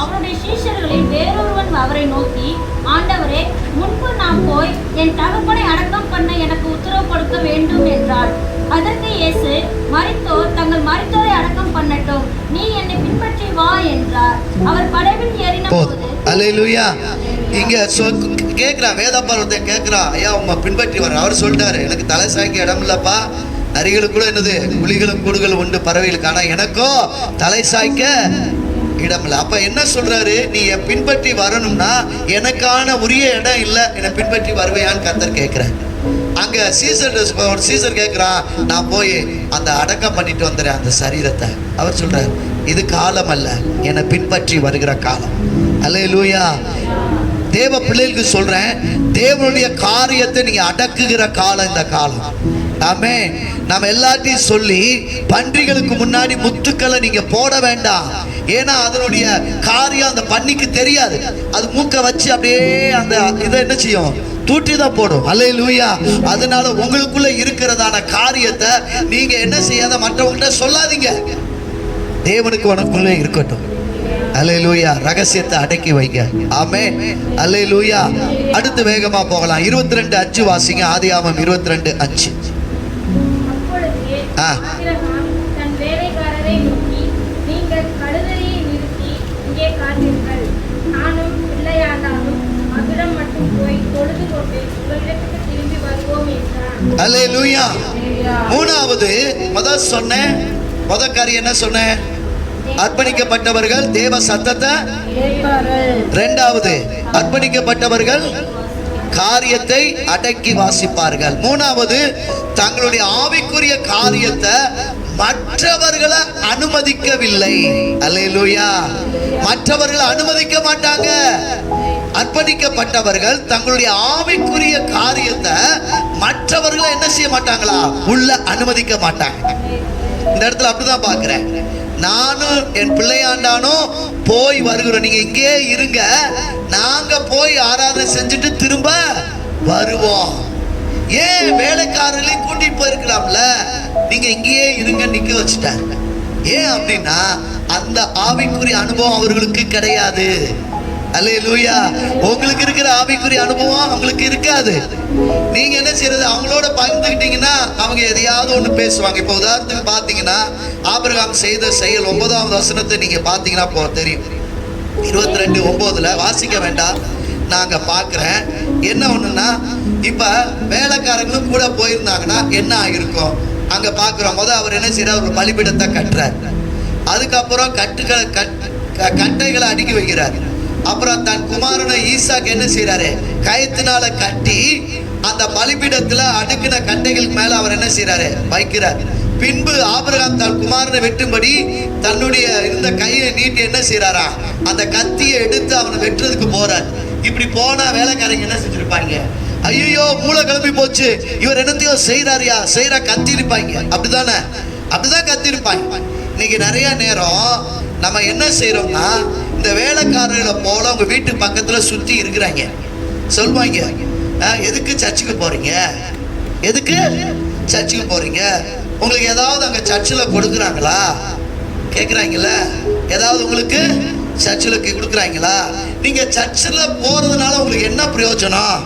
அவருடைய சீஷர்களில் வேறொருவன் அவரை நோக்கி, ஆண்டவரே, முன்பு நாம் போய் என் தகப்பனை அடக்கம் பண்ண எனக்கு உத்தரவு கொடுக்க வேண்டும் என்றார். அதற்கு இயேசு, மரித்தோர் தங்கள் மரித்தோரை அடக்கம் பண்ணட்டும், நீ என்னை பின்பற்றி வா என்றார். அவர் படவில் ஏறின போது அல்லேலூயா. இங்க கேட்கிறா, வேதபாரத்தை கேட்கிறா, ஐயா உங்க பின்பற்றி வர. அவர் சொல்லிட்டாரு, எனக்கு தலை சாய்க்க இடம் இல்லப்பா, நரிகளுக்கு கூட என்னது குழிகளும் கூடுகளும் உண்டு பறவைகளுக்கு, ஆனா எனக்கோ தலை சாய்க்க இடம் இல்லை. அப்ப என்ன சொல்றாரு, நீ என் பின்பற்றி வரணும்னா எனக்கான உரிய இடம் இல்லை, என்னை பின்பற்றி வருவையான்னு கர்த்தர் கேட்கிறார். அங்க சீசர் கேட்கிறான், நான் போய் அந்த அடக்கம் பண்ணிட்டு வந்துடுறேன் அந்த சரீரத்தை. அவர் சொல்றாரு, இது காலம் அல்ல, என்னை பின்பற்றி வருகிற காலம். அல்லேலூயா. தேவ பிள்ளைகளுக்கு சொல்றேன், தேவனுடைய காரியத்தை நீங்க அடக்குகிற காலம் இந்த காலம். ஆமே. நம்ம எல்லாத்தையும் சொல்லி பன்றிகளுக்கு முன்னாடி முத்துக்களை நீங்க போட வேண்டாம். ஏன்னா அதனுடைய காரியம் அந்த பன்னிக்கு தெரியாது. அது மூக்க வச்சு அப்படியே அந்த இதை என்ன செய்யும், தூட்டி தான் போடும். அல்லேலூயா. அதனால உங்களுக்குள்ள இருக்கிறதான காரியத்தை நீங்க என்ன செய்யாத மற்றவங்கள்ட்ட சொல்லாதீங்க, தேவனுக்கு உனக்குள்ளே இருக்கட்டும். அல்லேலூயா. ரகசியத்தை அடக்கி வைங்க. ஆமென். அல்லேலூயா. அடுத்து வேகமா போகலாம். 22:5 வாசிங்க. ஆதியாகமம் 22:5. தன் வேலைக்காரரை நோக்கி, நீங்கள் கழுதையை நிறுத்தி இங்கே காத்தீர்கள், நானும் பிள்ளையாண்டாலும் மதுரம் மட்டும் போய் தொழுது கொண்டு உங்களிடத்துக்கு திரும்பி வருவோம் என்றார். அல்லேலூயா. மூணாவது முதல் காரியம் என்ன சொன்னேன், அர்ப்பணிக்கப்பட்டவர்கள் தேவ சத்தத்தை. இரண்டாவது, அர்ப்பணிக்கப்பட்டவர்கள் காரியத்தை அடக்கி வாசிப்பார்கள். மூணாவது, தங்களுடைய ஆவிக்குரிய காரியத்தை மற்றவர்களை அனுமதிக்கவில்லை. அல்லேலூயா. மற்றவர்களை அனுமதிக்க மாட்டாங்க. அர்ப்பணிக்கப்பட்டவர்கள் தங்களுடைய ஆவிக்குரிய காரியத்தை மற்றவர்களை என்ன செய்ய மாட்டாங்களா, உள்ள அனுமதிக்க மாட்டாங்க. இந்த இடத்துல அப்படிதான் பாக்குறேன். நானும் என் பிள்ளையாண்டானும் போய் வருகிறோம், நீங்க இங்கே இருங்க, நாங்க போய் ஆராதனை செஞ்சுட்டு திரும்ப வருவோம். ஏன் வேலைக்காரர்களையும் கூட்டிட்டு போயிருக்கலாம்ல, நீங்க இங்கேயே இருங்க நிக்க வச்சுட்டாங்க. ஏன் அப்படின்னா அந்த ஆவிக்குரிய அனுபவம் அவர்களுக்கு கிடையாது. அல்லேலூயா. உங்களுக்கு இருக்கிற ஆவிக்குரிய அனுபவம் அவங்களுக்கு இருக்காது. நீங்க என்ன செய்யறது, அவங்களோட பகிர்ந்துக்கிட்டீங்கன்னா அவங்க எதையாவது ஒண்ணு பேசுவாங்க. இப்போ உதாரணத்துக்கு பாத்தீங்கன்னா ஆபிரகாம் செய்த செயல் 9ஆம் வசனத்தை நீங்க பாத்தீங்கன்னா தெரியும். 22:9 வாசிக்க வேண்டாம், நாங்க பாக்குறேன். என்ன ஒண்ணுன்னா, இப்ப வேலைக்காரங்களும் கூட போயிருந்தாங்கன்னா என்ன ஆகிருக்கும் அங்க பாக்குறோம். அவர் என்ன செய்யறார், ஒரு பலிபீடத்தை கட்டுறார். அதுக்கப்புறம் கட்டைகளை அடுக்கி வைக்கிறார். அப்புறம் தன் குமாரனை ஈசாக்கு என்ன செய்யறாரு, கயத்தினால கட்டி அந்த பலிபீடத்துல அடுக்கின கட்டைகளுக்கு மேல அவர் என்ன செய்யறாரு, வைக்கிறார். பின்பு ஆபிரகாம் தன் குமாரனை வெட்டும்படி தன்னுடைய இருந்த கையை நீட்டி என்ன செய்யறாரா, அந்த கத்தியை எடுத்து அவனை வெட்டுறதுக்கு போறார். இப்படி போனா வேலைக்காரங்க என்ன செஞ்சிருப்பாங்க, ஐயோ மூளை கிளம்பி போச்சு, இவர் என்னத்தையோ செய்யறா கத்தி இருப்பாங்க. அப்படிதான் கத்தி இருப்பாங்க. இன்னைக்கு நிறைய நேரம் நம்ம என்ன செய்யறோம்னா, இந்த வேலைக்காரர்களை போல உங்க வீட்டு பக்கத்துல சுத்தி இருக்கிறாங்க. சொல்லுவாங்க, எதுக்கு சர்ச்சுக்கு போறீங்க, எதுக்கு சர்ச்சுக்கு போறீங்க, உங்களுக்கு ஏதாவது அங்க சர்ச்சில் கொடுக்குறாங்களா கேட்குறாங்களா, ஏதாவது உங்களுக்கு சர்ச்சில் கொடுக்குறாங்களா, நீங்க சர்ச்சில் போறதுனால உங்களுக்கு என்ன பிரயோஜனம்?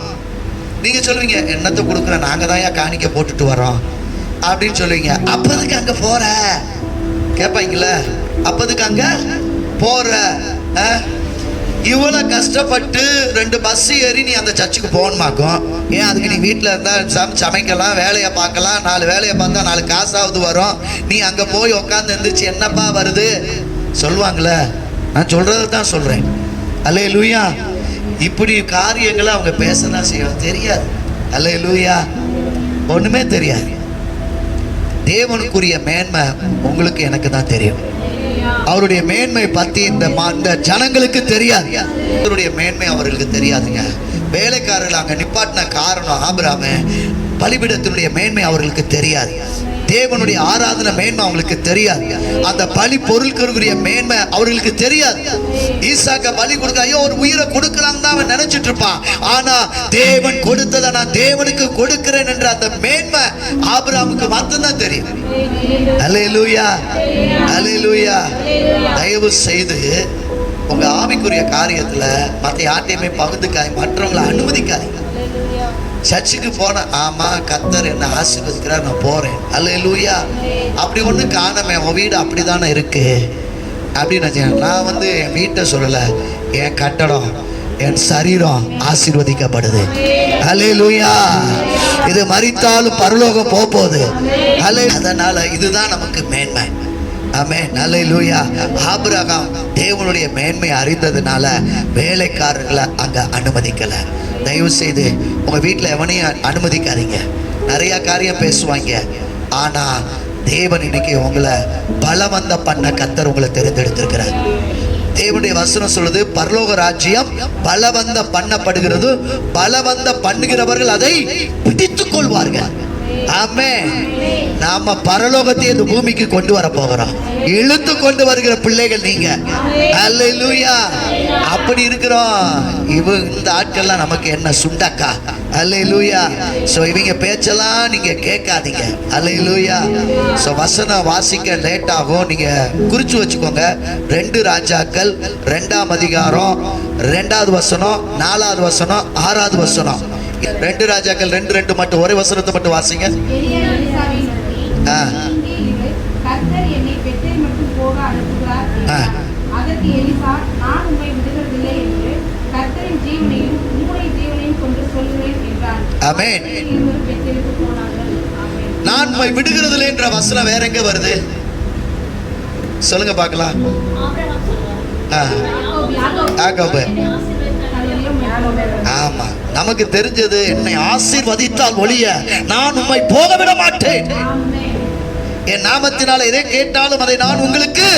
நீங்க சொல்லுவீங்க, என்னத்தை கொடுக்குறேன், நாங்க தான் காணிக்க போட்டுட்டு வரோம் அப்படின்னு சொல்லுவீங்க. அப்போதுக்கு அங்க போற கேட்பாங்கள, அப்போதுக்கு அங்க போற, இவ்வளவு கஷ்டப்பட்டு 2 பஸ் ஏறி நீ அந்த சர்ச்சுக்கு போகணுமாக்கும். ஏன், அதுக்கு நீ வீட்டில் இருந்தால் சமைக்கலாம், வேலையை பார்க்கலாம், 4 வேலையை பார்த்தா 4 காசாவது வரும். நீ அங்கே போய் உட்காந்து எந்திரிச்சு என்னப்பா வருது சொல்லுவாங்களே. நான் சொல்றதை தான் சொல்றேன். அல்லேலூயா. இப்படி காரியங்களை அவங்க பேசதான் செய்வாங்க. தெரியாது. அல்லேலூயா. ஒண்ணுமே தெரியாது. தேவனுக்குரிய மேன்மை உங்களுக்கு எனக்கு தான் தெரியும். அவருடைய மேன்மை பத்தி இந்த ஜனங்களுக்கு தெரியாது. அவருடைய மேன்மை அவர்களுக்கு தெரியாதுங்க. வேலைக்காரர்கள் அங்க நிப்பாட்டின காரணம் ஆபிரகாம், பலிபீடத்தினுடைய மேன்மை அவர்களுக்கு தெரியாது. தேவனுடைய ஆராதனை மேன்மை அவங்களுக்கு தெரியாது. அந்த பலி பொருட்களுடைய மேன்மை அவர்களுக்கு தெரியாது. ஈசாக்க பலி கொடுக்க, ஐயோ ஒரு உயிரை கொடுக்கறாங்க தான் அவன் நினைச்சிட்டு இருப்பான். ஆனா தேவன் கொடுத்ததை நான் தேவனுக்கு கொடுக்கிறேன் என்ற அந்த மேன்மை ஆபிரகாமுக்கு மட்டும்தான் தெரியும். அல்லேலூயா, அல்லேலூயா. தயவு செய்து உங்க ஆவிக்குரிய காரியத்துல மற்ற யார்ட்டையுமே பகிர்ந்துக்காய், மற்றவங்களை அனுமதிக்காதீங்க. சர்ச்சுக்கு போன, ஆமா கர்த்தர் என்ன ஆசீர்வதிக்கிறார், நான் போறேன். அல்லேலூயா. அப்படி ஒண்ணு காணமே, உன் வீடு அப்படிதானே இருக்கு அப்படின்னு நான் என் வீட்டை சொல்லல, என் கட்டடம், என் சரீரம் ஆசீர்வதிக்கப்படுது. அல்லேலூயா. இது மரித்தாலும் பரலோகம் போகுது. அதனால இதுதான் நமக்கு மேன்மை. ஆமென். அல்லேலூயா. ஆபிரகாம் தேவனுடைய மேன்மையை அறிந்ததுனால வேலைக்காரர்களை அங்க அனுமதிக்கல. தயவு செய்து உங்க வீட்டில் எவனையும் அனுமதிக்காதீங்க. நிறைய காரியம் பேசுவாங்க. ஆனா தேவன் இன்னைக்கு உங்களை பலவந்த பண்ண கர்த்தர் உங்களை தெரிந்தெடுத்திருக்கிறார். தேவனுடைய வசனம் சொல்லுது, பரலோக ராஜ்யம் பலவந்த பண்ணப்படுகிறது, பலவந்த பண்ணுகிறவர்கள் அதை பிடித்துக் கொள்வார்கள். ஆமென். நாம பரலோகத்தை இந்த பூமிக்கு கொண்டு வர போகிறோம். இழுத்து கொண்டு வருகிற பிள்ளைகள் நீங்க. அல்லேலூயா. அப்படி இருக்கிறோம். இந்த ஆட்கள்லாம் நமக்கு என்ன சுண்டக்கா. அல்லேலூயா. சோ இவங்க பேச்செல்லாம் நீங்க கேட்காதீங்க. அல்லேலூயா. சோ வசனம் வாசிக்க லேட் ஆகும். நீங்க குறிச்சு வச்சுக்கோங்க. 2 ராஜாக்கள் 2ஆம் அதிகாரம் 2வது வசனம், 4வது வசனம், 6வது வசனம். 2 ராஜாக்கள் 2:2 மட்டும் ஒரே வசனத்தை மட்டும் வாசிங்க. கர்த்தர் என்னை பெத்தேல் மட்டும் போக அனுப்புகிறார் என்றார். அதற்கு எலிசா, நான் உம்மை விடுவதில்லை என்று கர்த்தரின் ஜீவனையும் உம்முடைய ஜீவனையும் கொண்டு சொல்லுவேன் என்றார். ஆமென். இருவரும் பெத்தேலுக்கு போனார்கள். ஆமென். நான் உம்மை விடுகிறதில்லை என்ற வசனம் வேற எங்க வருது சொல்லுங்க பார்க்கலாம். யாக்கோபு. ஆமா, நமக்கு தெரிஞ்சது, என்னை ஆசீர்வதித்தால் ஒழிய நான் உம்மை போக விட மாட்டேன். என் நாமத்தினால எதை கேட்டாலும் அதை நான் உங்களுக்கு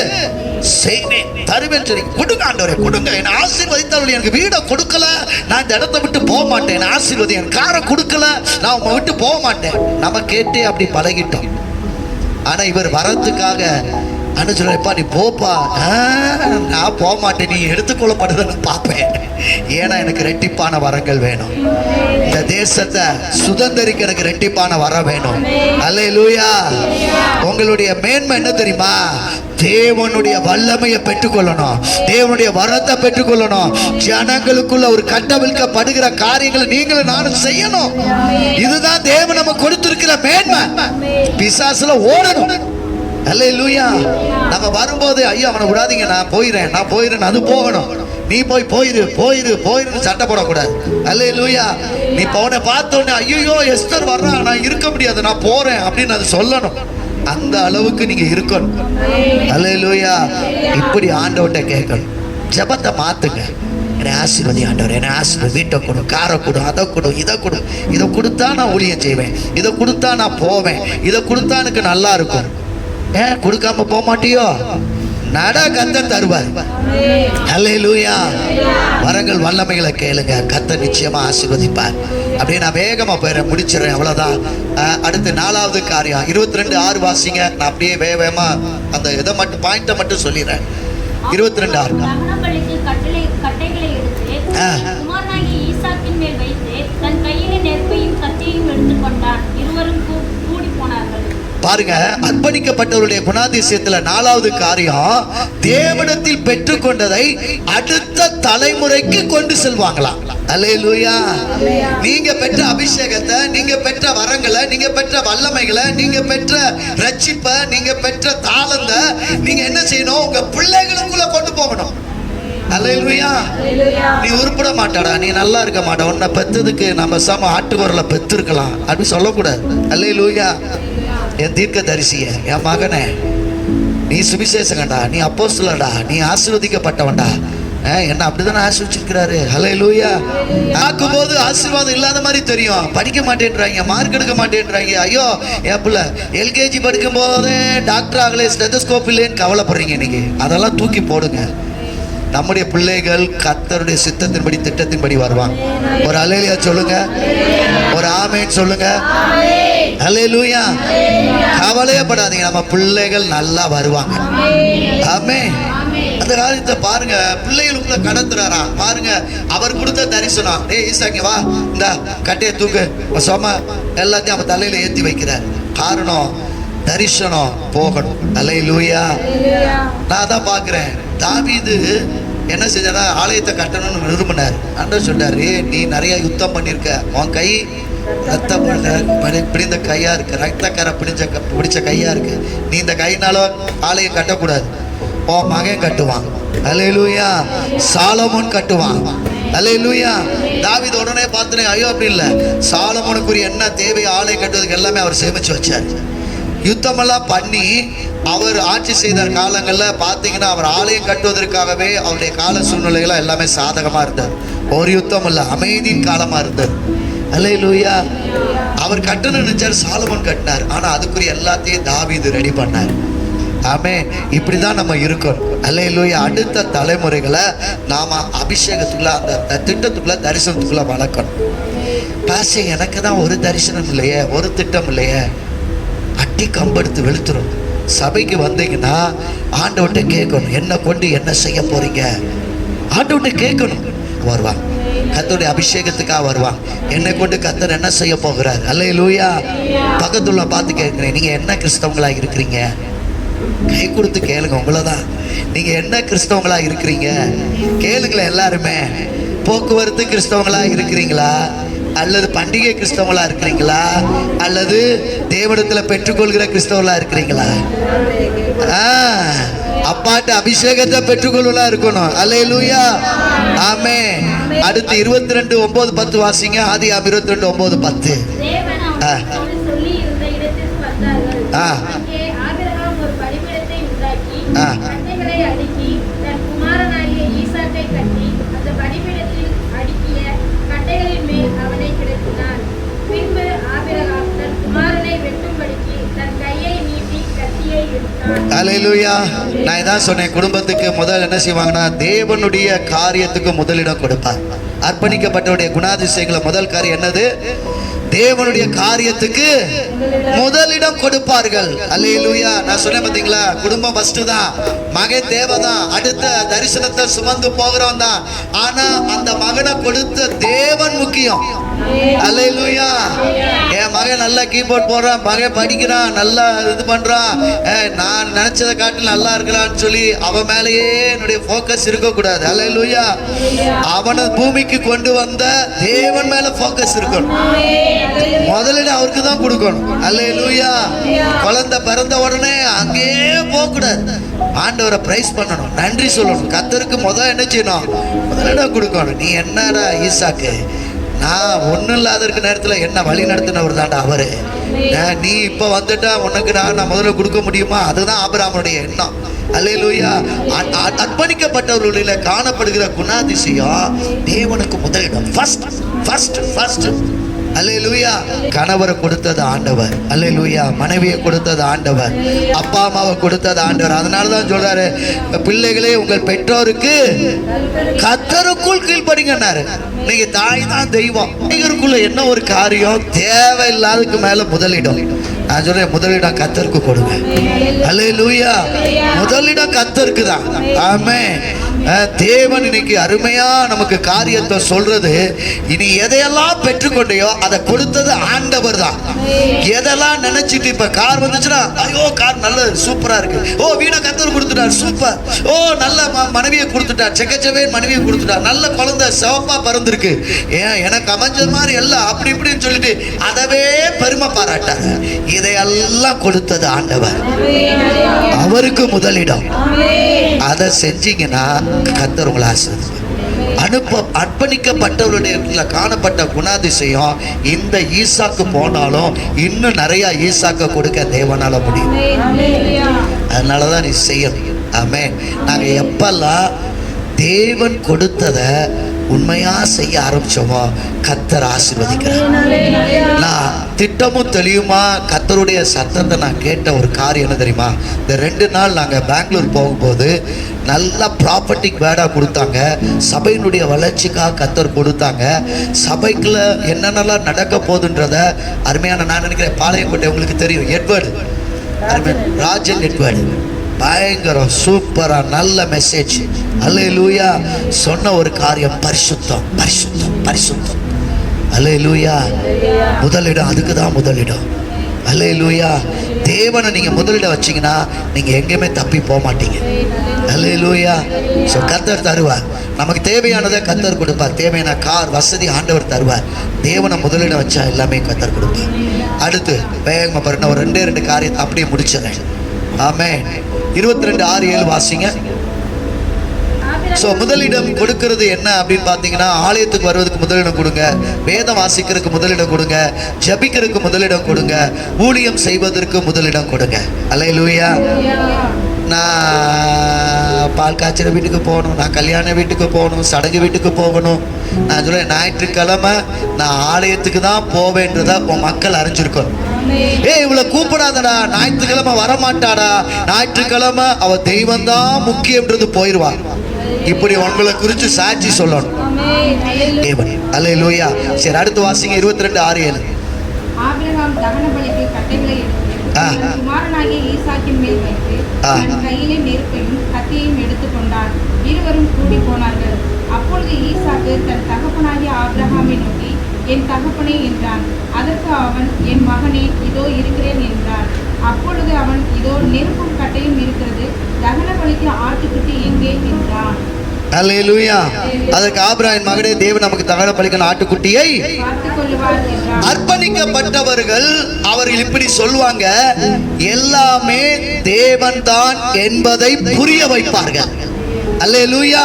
செய்வேன், தருவேன். சரி, கொடுங்க ஆண்டவரே, கொடுங்க. என்னை ஆசீர்வதித்தால் எனக்கு வீடை கொடுக்கல, நான் இந்த இடத்தை விட்டு போக மாட்டேன். என் ஆசீர்வதி, என் காரை கொடுக்கல, நான் உங்களை விட்டு போக மாட்டேன். நம்ம கேட்டே அப்படி பழகிட்டோம். ஆனா இவர் வரத்துக்காக சொல்றப்பா, நீ போப்பா. நான் போக மாட்டேன், நீ எடுத்துக்கொள்ளப்படுதுன்னு பார்ப்பேன். ஏன்னா எனக்கு ரெட்டிப்பான வரங்கள் வேணும். இந்த தேசத்தை சுதந்திரிக்க எனக்கு ரெட்டிப்பான வரம் வேணும். அல்லேலூயா. உங்களுடைய மேன்மை என்ன தெரியுமா? தேவனுடைய வல்லமையை பெற்றுக்கொள்ளணும், தேவனுடைய வரத்தை பெற்றுக்கொள்ளணும். ஜனங்களுக்குள்ள ஒரு கட்டவிழ்க்கப்படுகிற காரியங்களை நீங்களும் நானும் செய்யணும். இதுதான் தேவன் நம்ம கொடுத்திருக்கிற மேன்மை. பிசாசுல ஓடணும். அல்லேலூயா. நம்ம வரும்போது, ஐயா அவனை விடாதீங்க, நான் போயிடுறேன் அது போகணும். நீ போயிரு சண்டை போடக்கூடாது. அல்லேலூயா. நீ போன பார்த்தோன்னே, ஐயோ எஸ்தர் வர்றான், நான் இருக்க முடியாது, நான் போறேன் அப்படின்னு அது சொல்லணும். அந்த அளவுக்கு நீங்க இருக்கணும். அல்லேலூயா. இப்படி ஆண்டவர்கிட்ட கேட்கணும். ஜெபத்தை மாத்துங்க. என்னை ஆசீர்வதி ஆண்டவர், என்னை ஆசீர்வதி, வீட்டை கொடு, காரை கொடு, அதை கொடு, இதை கொடுத்தா நான் ஊழியம் செய்வேன், இதை கொடுத்தா நான் போவேன், இதை கொடுத்தா எனக்கு நல்லா இருக்கும். ஏன் கொடுக்காம போக மாட்டியோ? நட, கர்த்தர் தருவார். அல்லேலூயா. வரங்கள் வல்லமைகளை கேளுங்க, கர்த்தர் நிச்சயமா ஆசீர்வதிப்பார். அப்படியே நான் வேகமா போயிடுறேன், முடிச்சிடறேன், அவ்வளவுதான். அடுத்து 4வது காரியம் 22:6 வாசிங்க. நான் அப்படியே வேகமா அந்த இதை மட்டும் பாயிண்ட்டை மட்டும் சொல்லிடுறேன். 22 தகனபலிக்கு கட்டைகளை எடுத்து குமாரனாகிய ஈசாக்கின் மேல் வைத்து தன் கையிலே நெருப்பையும் கத்தியையும் எடுத்துக்கொண்டான். இருவரும் கூடி போனார்கள். பாருங்க, அர்ப்பணிக்கப்பட்டவருடைய குணாதிசயத்துல 4வது காரியம், தேவனிடத்தில் பெற்றுக்கொண்டதை அடுத்த தலைமுறைக்கு கொண்டு செல்வாங்களாம். அல்லேலூயா. நீங்க பெற்ற அபிஷேகத்தை, நீங்க பெற்ற வரங்களை, நீங்க பெற்ற வல்லமைகளை, நீங்க பெற்ற ரட்சிப்பை, நீங்க பெற்ற தாளத்தை நீங்க என்ன செய்யணும்? உங்க பிள்ளைகளுக்குள்ள கொண்டு போகணும். அல்லேலூயா. நீ உருப்பட மாட்டாடா, நீ நல்லா இருக்க மாட்டா, உன்னை பெத்ததுக்கு நம்ம சம ஆட்டுக்குரலை பெற்றிருக்கலாம் அப்படி சொல்லக்கூடாது. அல்லேலூயா. என் தீர்க்க தரிசிய, என் மகனே, நீ சுவிசேஷங்கடா, நீ அப்போஸ்தலன்டா, நீ ஆசீர்வதிக்கப்பட்டவன்டா, என்ன அப்படிதானே ஆசீர்வதிச்சிருக்கிறாரு. ஹல்லேலூயா. பார்க்கும்போது ஆசீர்வாதம் இல்லாத மாதிரி தெரியும். படிக்க மாட்டேன்றாங்க, மார்க் எடுக்க மாட்டேன்றாங்க. ஐயோ, என் பிள்ளை எல்கேஜி படிக்கும் போதே டாக்டர் ஆகலே, ஸ்டெத்தஸ்கோப் இல்லைன்னு கவலைப்படுறீங்க. இன்னைக்கு அதெல்லாம் தூக்கி போடுங்க. நம்முடைய பிள்ளைகள் கர்த்தருடைய சித்தத்தின்படி, திட்டத்தின்படி வருவாங்க. ஒரு அல்லேலூயா சொல்லுங்க, ஒரு ஆமென் சொல்லுங்க. அல்லேலூயா. கவலையப்படாதீங்க, நம்ம பிள்ளைகள் நல்லா வருவாங்க. ஆமென். அந்த காரியத்தை பாருங்க, பிள்ளைகளுக்குள்ள கடத்துறாரா பாருங்க. அவர் கொடுத்த தரிசனம், ஈசாக்கு வா, இந்த கட்டையை தூக்கு, சொம எல்லாத்தையும் அவன் தலையில ஏத்தி வைக்கிறார். காரணம், தரிசனம் போகணும். அல்லேலூயா. நான் தான் பாக்குறேன், தாவீது என்ன செஞ்சாரா, ஆலயத்தை கட்டணும்னு விரும்பினார். ஆண்டவர் சொல்றாரு, நீ நிறைய யுத்தம் பண்ணிருக்க, உன் கை ரத்தம் பிடிந்த கையா இருக்கு, ரத்தக்கரை பிடிச்ச கையா இருக்கு, நீ இந்த கைனால ஆலயம் கட்டக்கூடாது, உன் மகன் கட்டுவான். அல்லேலூயா. சாலமோன் கட்டுவான். அல்லேலூயா. தாவீது உடனே பார்த்துனே, ஐயோ அப்படி இல்லை, சாலமோனுக்குரிய என்ன தேவை ஆலயம் கட்டுவதுக்கு எல்லாமே அவர் சேமிச்சு வச்சார். யுத்தமெல்லாம் பண்ணி அவர் ஆட்சி செய்த காலங்களில் பார்த்தீங்கன்னா, அவர் ஆலயம் கட்டுவதற்காகவே அவருடைய கால சூழ்நிலைகள் எல்லாமே சாதகமாக இருந்தது. ஒரு யுத்தம் இல்லை, அமைதியின் காலமாக இருந்தது. அல்லேலூயா. அவர் கட்டணும்னு நினைச்சார், சாலமோன் கட்டினார். ஆனால் அதுக்குரிய எல்லாத்தையும் தாவீது ரெடி பண்ணார். ஆமென். இப்படிதான் நம்ம இருக்கணும். அல்லேலூயா. அடுத்த தலைமுறைகளை நாம அபிஷேகத்துக்குள்ள, அந்த திட்டத்துக்குள்ள, தரிசனத்துக்குள்ள வளர்க்கணும். பாசி, எனக்கு தான் ஒரு தரிசனம் இல்லையே, ஒரு திட்டம் இல்லையே, அட்டி கம்பெடுத்து வெளுத்துரும். சபைக்கு வந்தீங்கன்னா ஆண்டவர்கிட்ட கேட்கணும், என்ன கொண்டு என்ன செய்ய போறீங்க. ஆண்டவர்கிட்ட கேட்கணும். வருவாங்க, கர்த்தருடைய அபிஷேகத்துக்காக வருவாங்க. என்னை கொண்டு கர்த்தர் என்ன செய்ய போகிறார். அல்லேலூயா. பக்கத்துல பார்த்து கேட்கிறேன், நீங்க என்ன கிறிஸ்தவங்களா இருக்கிறீங்க? கை கொடுத்து கேளுங்க, உங்களதான். நீங்க என்ன கிறிஸ்தவங்களா இருக்கிறீங்க கேளுங்களேன். எல்லாருமே போக்குவரத்து கிறிஸ்தவங்களா இருக்கிறீங்களா, அல்லது பண்டிகை கிறிஸ்தவங்களா இருக்கிறீங்களா, அல்லது தேவனிடத்துல பெற்றுக்கொள்கிற கிறிஸ்தவங்களா இருக்கிறீங்களா? அப்பாட்ட அபிஷேகத்தை பெற்றுக்கொள்ளா இருக்கணும். அல்லேலூயா. ஆமென். அடுத்து 22:9-10 வாசிங்க. ஆதியாகமம் 22:9-10. அல்லேலூயா. நான் இதான் சொன்னேன், குடும்பத்துக்கு முதல் என்ன செய்வாங்கன்னா, தேவனுடைய காரியத்துக்கு முதலிடம் கொடுப்பார். அர்ப்பணிக்கப்பட்டவருடைய குணாதிசயங்கள முதல் காரியம் என்னது? தேவனுடைய காரியத்துக்கு முதலிடம் கொடுப்பார்கள். அல்லேலூயா. நான் சொன்னேன் பாத்தீங்களா, குடும்பம் ஃபர்ஸ்ட் தான், மகன் தேவைதான், அடுத்த தரிசனத்தை சுமந்து போகிறவன் தான். ஆனா அந்த மகனை கொடுத்த தேவன் முக்கியம். அல்லேலூயா. என் மகன் நல்லா கீபோர்ட் போடுறான், மகன் படிக்கிறான், நல்லா இது பண்றான், நான் நினைச்சதை காட்டில் நல்லா இருக்கிறான்னு சொல்லி அவன் மேலேயே என்னுடைய போக்கஸ் இருக்கக்கூடாது. அல்லேலூயா. அவனை பூமிக்கு கொண்டு வந்த தேவன் மேல போக்கஸ் இருக்கணும். முதலில் அவருக்கு தான் கொடுக்கணும். அல்லேலூயா. குழந்தை பிறந்த உடனே அங்கேயே போக கூடாது, ஆண்டவரை பிரைஸ் பண்ணணும், நன்றி சொல்லணும். கர்த்தருக்கு முதல் என்ன செய்யணும்? முதலிடம் கொடுக்கணும். நீ என்னடா ஈசாக்கு, நான் ஒன்றும் இல்லாத இருக்க நேரத்தில் என்ன வழி நடத்தினவர் தாண்டா அவரு. நீ இப்போ வந்துட்டா உனக்கு நான் முதல்ல கொடுக்க முடியுமா? அதுதான் ஆபிரகாமுடைய எண்ணம். அல்லேலூயா. அர்ப்பணிக்கப்பட்டவர்களில் காணப்படுகிற குணாதிசயம் தேவனுக்கு முதலிடம். ஃபர்ஸ்ட். அல்லேலூயா. கணவரை கொடுத்தது ஆண்டவர், அல்லேலூயா. மனைவியை கொடுத்தது ஆண்டவர், அப்பா அம்மாவை கொடுத்தது ஆண்டவர். அதனாலதான் சொல்றாரு, பிள்ளைகளே உங்கள் பெற்றோருக்கு கர்த்தருக்குள் கீழ்ப்படிங்கன்னாரு. நீங்க தாய் தான் தெய்வம். நீங்களுக்குள்ள என்ன ஒரு காரியம் தேவையில்லாததுக்கு மேல முதலிடம். நான் சொல்றேன், முதலிடம் கர்த்தருக்கு கொடுங்க. அல்லேலூயா. முதலிடம் கர்த்தருக்கு தான். ஆமென். தேவன் இன்னைக்கு அருமையா நமக்கு காரியத்தை சொல்றது, இனி எதையெல்லாம் பெற்றுக்கொண்டையோ அதை கொடுத்தது ஆண்டவர் தான். எதெல்லாம் நினைச்சிட்டு இப்ப கார் வந்துச்சுன்னா, ஐயோ கார் நல்ல சூப்பரா இருக்கு, ஓ வீணை கர்த்தர் கொடுத்துட்டார், சூப்பர், ஓ நல்ல மனைவியை கொடுத்துட்டார், செக்கச்சவே மனைவியை கொடுத்துட்டார், நல்ல குழந்தை சிவப்பா பறந்துருக்கு, ஏன் எனக்கு அமைஞ்ச மாதிரி எல்லாம் அப்படி இப்படின்னு சொல்லிட்டு அதவே பெருமை பாராட்டாங்க. இதையெல்லாம் கொடுத்தது ஆண்டவர், அவருக்கு முதலிடம். அதை செஞ்சீங்கன்னா கர்த்தர் உங்களை ஆசீர்வதிப்பார். அர்ப்பணிக்கப்பட்டவருடைய காணப்பட்ட குணாதிசயம் இந்த ஈசாக்கு போனாலும் இன்னும் நிறைய ஈசாக்க கொடுக்க தேவனால முடியும். அதனாலதான் நீ செய்யணும். ஆமென். நாங்க எப்பெல்லாம் தேவன் கொடுத்ததை உண்மையா செய்ய ஆரம்பிச்சோமோ கர்த்தர் ஆசீர்வதிக்கிறார். நான் திட்டமும் தெளிவுமா கர்த்தருடைய சத்தத்தை நான் கேட்ட ஒரு காரியம் என்ன தெரியுமா? இந்த 2 நாள் நாங்கள் பெங்களூர் போகும்போது நல்லா ப்ராப்பர்ட்டிக்கு வேடாக கொடுத்தாங்க. சபையினுடைய வளர்ச்சிக்காக கர்த்தர் கொடுத்தாங்க. சபைக்குள்ள என்னென்னலாம் நடக்க போகுதுன்றத அருமையான, நான் நினைக்கிறேன் பாளையங்கோட்டை உங்களுக்கு தெரியும், எட்வர்டு, ராஜன் எட்வர்டு, பயங்கரம் சூப்பரா நல்ல மெசேஜ். அல்லேலூயா. சொன்ன ஒரு காரியம் பரிசுத்தம், பரிசுத்தம், பரிசுத்தம். அல்லேலூயா. முதலிடம், அதுக்கு தான் முதலிடம். அல்லேலூயா. தேவனை நீங்க முதலிடம் வச்சீங்கன்னா நீங்க எங்கேயுமே தப்பி போக மாட்டீங்க. அல்லேலூயா. ஸோ கர்த்தர் தருவார், நமக்கு தேவையானதை கர்த்தர் கொடுப்பார். தேவையான கார் வசதி ஆண்டவர் தருவார். தேவனை முதலிடம் வச்சா எல்லாமே கர்த்தர் கொடுப்பார். அடுத்து வேகமா பாருங்க, ஒரு 2 காரியத்தை அப்படியே முடிச்சிடறேன். ஆமென். 22:6-7 வாசிங்க. ஸோ முதலிடம் கொடுக்கறது என்ன அப்படின்னு பார்த்தீங்கன்னா, ஆலயத்துக்கு வருவதுக்கு முதலிடம் கொடுங்க, வேதம் வாசிக்கிறதுக்கு முதலிடம் கொடுங்க, ஜபிக்கிறதுக்கு முதலிடம் கொடுங்க, ஊழியம் செய்வதற்கு முதலிடம் கொடுங்க. அல்லேலூயா. நான் பால் காய்ச்சற வீட்டுக்கு போகணும், நான் கல்யாண வீட்டுக்கு போகணும், சடங்கு வீட்டுக்கு போகணும். நான் சொல்றேன், ஞாயிற்றுக்கிழமை நான் ஆலயத்துக்கு தான் போவேன்றத உன் மக்கள் அறிஞ்சிருக்கணும். இவளை கூப்பிடாதடா, ஞாயிற்றுக்கிழமை வரமாட்டாடா, ஞாயிற்றுக்கிழமை அவ தெய்வம் தான் முக்கியம்ன்றது போயிடுவான். இப்படி உங்களை குறித்து சாட்சி சொல்லணும். அல்லேலூயா. சரி, அடுத்து வாசிங்க 22:6-7. ஆபிரகாம் தகன பலிக்கு கட்டைகளை எடுத்து குமாரனாகிய ஈசாக்கின் மேல் வைத்து தன் கையிலே நெருப்பையும் கத்தியையும் எடுத்துக்கொண்டான். இருவரும் கூடி போனார்கள். அப்பொழுது ஈசாக்கு தன் தகப்பனாகிய ஆபிரகாமை நோக்கி, என் தகப்பனே என்றான். அதற்கு அவன், என் மகனே, இதோ இருக்கிறேன் என்றான். அப்பொழுது அவன், இதோ நெருப்பும் கட்டையும் இருக்கிறது, தகன பலிக்கு ஆட்டுக்குட்டி எங்கே என்றான். அல்லேலூயா. அதற்கு ஆபிரகாமின் மகனே, தேவன் நமக்கு தகன பலிக்கான ஆட்டுக்குட்டியை அர்ப்பணிக்கப்பட்டவர்கள் அவர்கள் இப்படி சொல்லுவாங்க, எல்லாமே தேவன் தான் என்பதை புரிய வைப்பார்கள். அல்லேலூயா.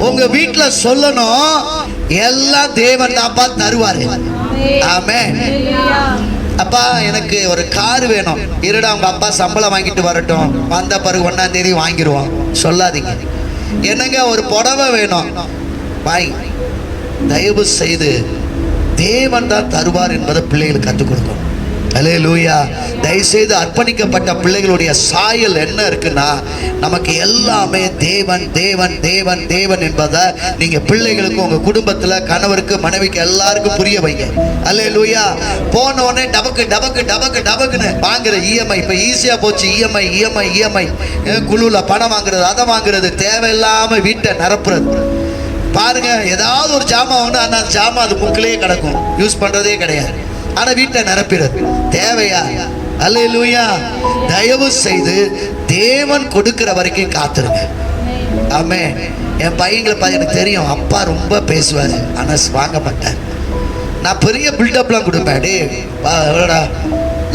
உங்க வீட்டுல சொல்லணும், எல்லாம் தேவன் தான்ப்பா தருவாரு. ஆமென். அப்பா எனக்கு ஒரு கார் வேணும், இருடா உங்க அப்பா சம்பளம் வாங்கிட்டு வரட்டும், வந்த பிறகு 1ஆம் தேதி வாங்கிடுவோம் சொல்லாதீங்க. என்னங்க ஒரு புடவை வேணும், வாங்கி. தயவு செய்து தேவன் தான் தருவார் என்பதை பிள்ளைகளுக்கு கற்றுக் கொடுக்கும். அல்லேலூயா. தயவுசெய்து அர்ப்பணிக்கப்பட்ட பிள்ளைகளுடைய சாயல் என்ன இருக்குன்னா, நமக்கு எல்லாமே தேவன் தேவன் தேவன் தேவன் என்பதை நீங்க பிள்ளைகளுக்கு, உங்க குடும்பத்துல கணவருக்கு மனைவிக்கு எல்லாருக்கும் புரிய வைங்க. அல்லேலூயா. போன உடனே டபக்கு டபக்கு டபக்கு டபக்குன்னு வாங்குற இஎம்ஐ இப்ப ஈஸியா போச்சு. இஎம்ஐ இஎம்ஐ இஎம்ஐ குழுல பணம் வாங்குறது, அதை வாங்குறது, தேவையில்லாம வீட்டை நிரப்புறது. பாருங்க, ஏதாவது ஒரு ஜாமான் வாங்கினா அந்த ஜாமான் அது புக்கிலேயே கிடக்கும், யூஸ் பண்றதே கிடையாது. ஆனா வீட்டை நிரப்பிறது தேவையா? அல்லேலூயா. தயவு செய்து தேவன் கொடுக்கிற வரைக்கும் காத்துருங்க. ஆமென். என் பையங்களை எனக்கு தெரியும், அப்பா ரொம்ப பேசுவாரு, ஆனா வாங்க மாட்டார். நான் பெரிய பில்டப்லாம் கொடுப்பேன். டே எவ்வளோடா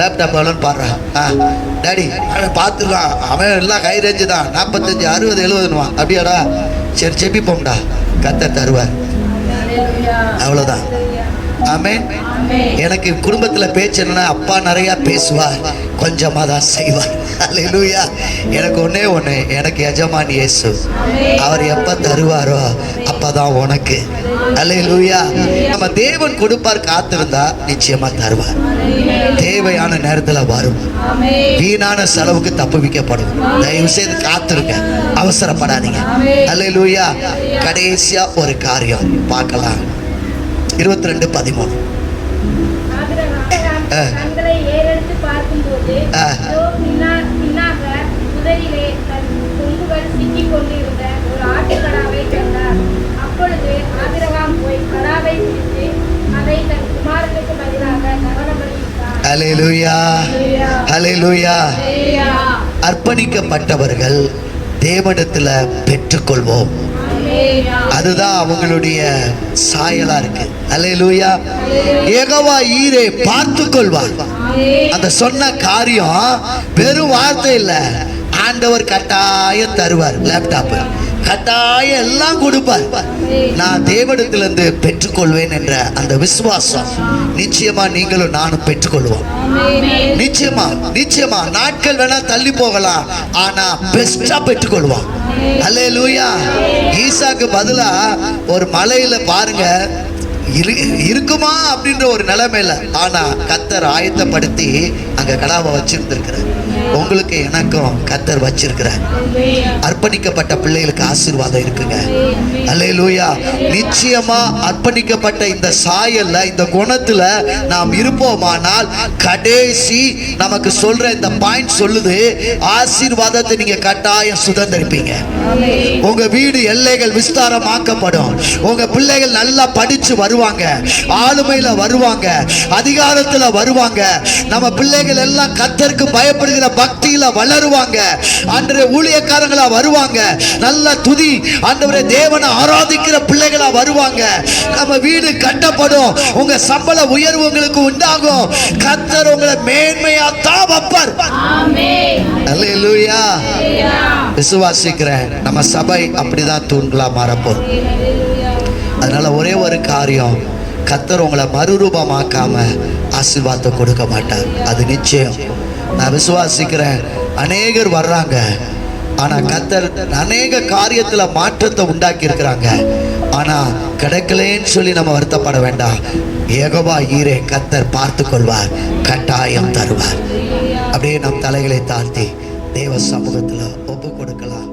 லேப்டாப் எவ்வளோன்னு பாடுறான், டேடி பார்த்துருக்கான், அவன் எல்லாம் ஹை ரேஞ்சு தான், 45 60 70 அப்படியாடா, சரி செப்பிப்போம்டா, கர்த்தர் தருவார். அவ்வளோதான். ஆமென். எனக்கு குடும்பத்துல பேச்சு என்னன்னா, அப்பா நிறைய பேசுவார், கொஞ்சமா தான் செய்வார். அல்லேலூயா. எனக்கு ஒண்ணே ஒண்ணு, எனக்கு எஜமான் இயேசு. அவர் எப்ப தருவாரோ அப்பதான் உனக்கு. அல்லேலூயா. நம்ம தேவன் கொடுப்பார், காத்திருந்தா நிச்சயமா தருவார். தேவையான நேரத்துல வரும். வீணான செலவுக்கு தப்புவிக்கப்படும். தயவு செய்து காத்திருங்க, அவசரப்படாதீங்க. அல்லேலூயா. கடைசியா ஒரு காரியம் பார்க்கலாம். 22:13. கண்களை ஏறெடுத்து பார்க்கும்போது பின்னாக புதரிலே தன் கொம்புகள் சிக்கிக் கொண்டிருந்த ஒரு ஆட்டுக்கடாவை கண்டார். அப்பொழுது ஆபிரகாம் போய் கடாவை பிடித்து அதை தன் குமாரனுக்கு பதிலாக தகனபலியிட்டார். அல்லேலூயா, அல்லேலூயா. அர்ப்பணிக்கப்பட்டவர்கள் தேவனிடத்துல பெற்றுக்கொள்வோம். அதுதான் அவங்களுடைய சாயலா இருக்கு. அல்லேலூயா. யெகோவா ஈரே பார்த்துக் கொள்வார். அந்த சொன்ன காரியம் வெறும் வார்த்தை இல்ல, ஆண்டவர் கட்டாயம் தருவார். லேப்டாப் கட்டாயம் எல்லாம் கொடுப்பார். நான் தேவனிடத்திலிருந்து பெற்றுக்கொள்வேன் என்ற அந்த விசுவாசம் நிச்சயமா நீங்களும் நானும் பெற்றுக்கொள்வோம். நிச்சயமா, நிச்சயமா. நாட்கள் வேணா தள்ளி போகலாம், ஆனா பெஸ்டா பெற்றுக்கொள்வோம். அல்லேலூயா. ஈசாக்கு பதிலா ஒரு மலையில பாருங்க இருக்குமா அப்படின்ற ஒரு நிலைமையில, ஆனா கர்த்தர் ஆயத்தப்படுத்தி அங்க கடாவை வச்சிருந்திருக்கிறார். உங்களுக்கு எனக்கும் கர்த்தர் வச்சிருக்கிறார். அர்ப்பணிக்கப்பட்ட பிள்ளைகளுக்கு ஆசீர்வாதம் இருக்குங்க. அல்லேலூயா. நிச்சயமா அர்ப்பணிக்கப்பட்ட இந்த சாயல்ல, இந்த குணத்துல நாம் இருப்போமானால் கடைசி நமக்கு சொல்ற இந்த பாயிண்ட் சொல்லுது, ஆசீர்வாதத்தை நீங்க கட்டாயம் சுதந்திரிப்பீங்க. உங்க வீடு எல்லைகள் விஸ்தாரமாக்கப்படும். உங்க பிள்ளைகள் நல்லா படிச்சு வருவாங்க, ஆளுமையில வருவாங்க, அதிகாரத்துல வருவாங்க. நம்ம பிள்ளைகள் எல்லாம் கர்த்தருக்கு பயப்படுகிற பக்தியில வளருவாங்க. ஆண்டவரே ஊழியக்காரங்களா வருவாங்க. நல்ல துதி ஆண்டவரே தேவனை ஆராதிக்கிற பிள்ளைகளா வருவாங்க. நம்ம வீடு கட்டப்படும். உங்க சம்பள உயர்வு உங்களுக்கு உண்டாகும். கர்த்தர் உங்களை மேன்மையா தான் வைப்பார். அல்லேலூயா. விசுவாசிக்கிறேன், நம்ம சபை அப்படிதான் தூண்களா மாறப்போம். அதனால ஒரே ஒரு காரியம், கர்த்தர் உங்களை மறுரூபமாக்காம ஆசீர்வாதத்தை கொடுக்க மாட்டார். அது நிச்சயம். நான் விசுவாசிக்கிறேன். அநேகர் வர்றாங்க, ஆனா கர்த்தர் அநேக காரியத்துல மாற்றத்தை உண்டாக்கி இருக்கிறாங்க. ஆனா கிடைக்கலேன்னு சொல்லி நம்ம வருத்தப்பட வேண்டாம். யெகோவா ஈரே கர்த்தர் பார்த்து கொள்வார், கட்டாயம் தருவார். அப்படியே நம் தலைகளை தாழ்த்தி தேவ சமூகத்துல ஒப்பு கொடுக்கலாம்.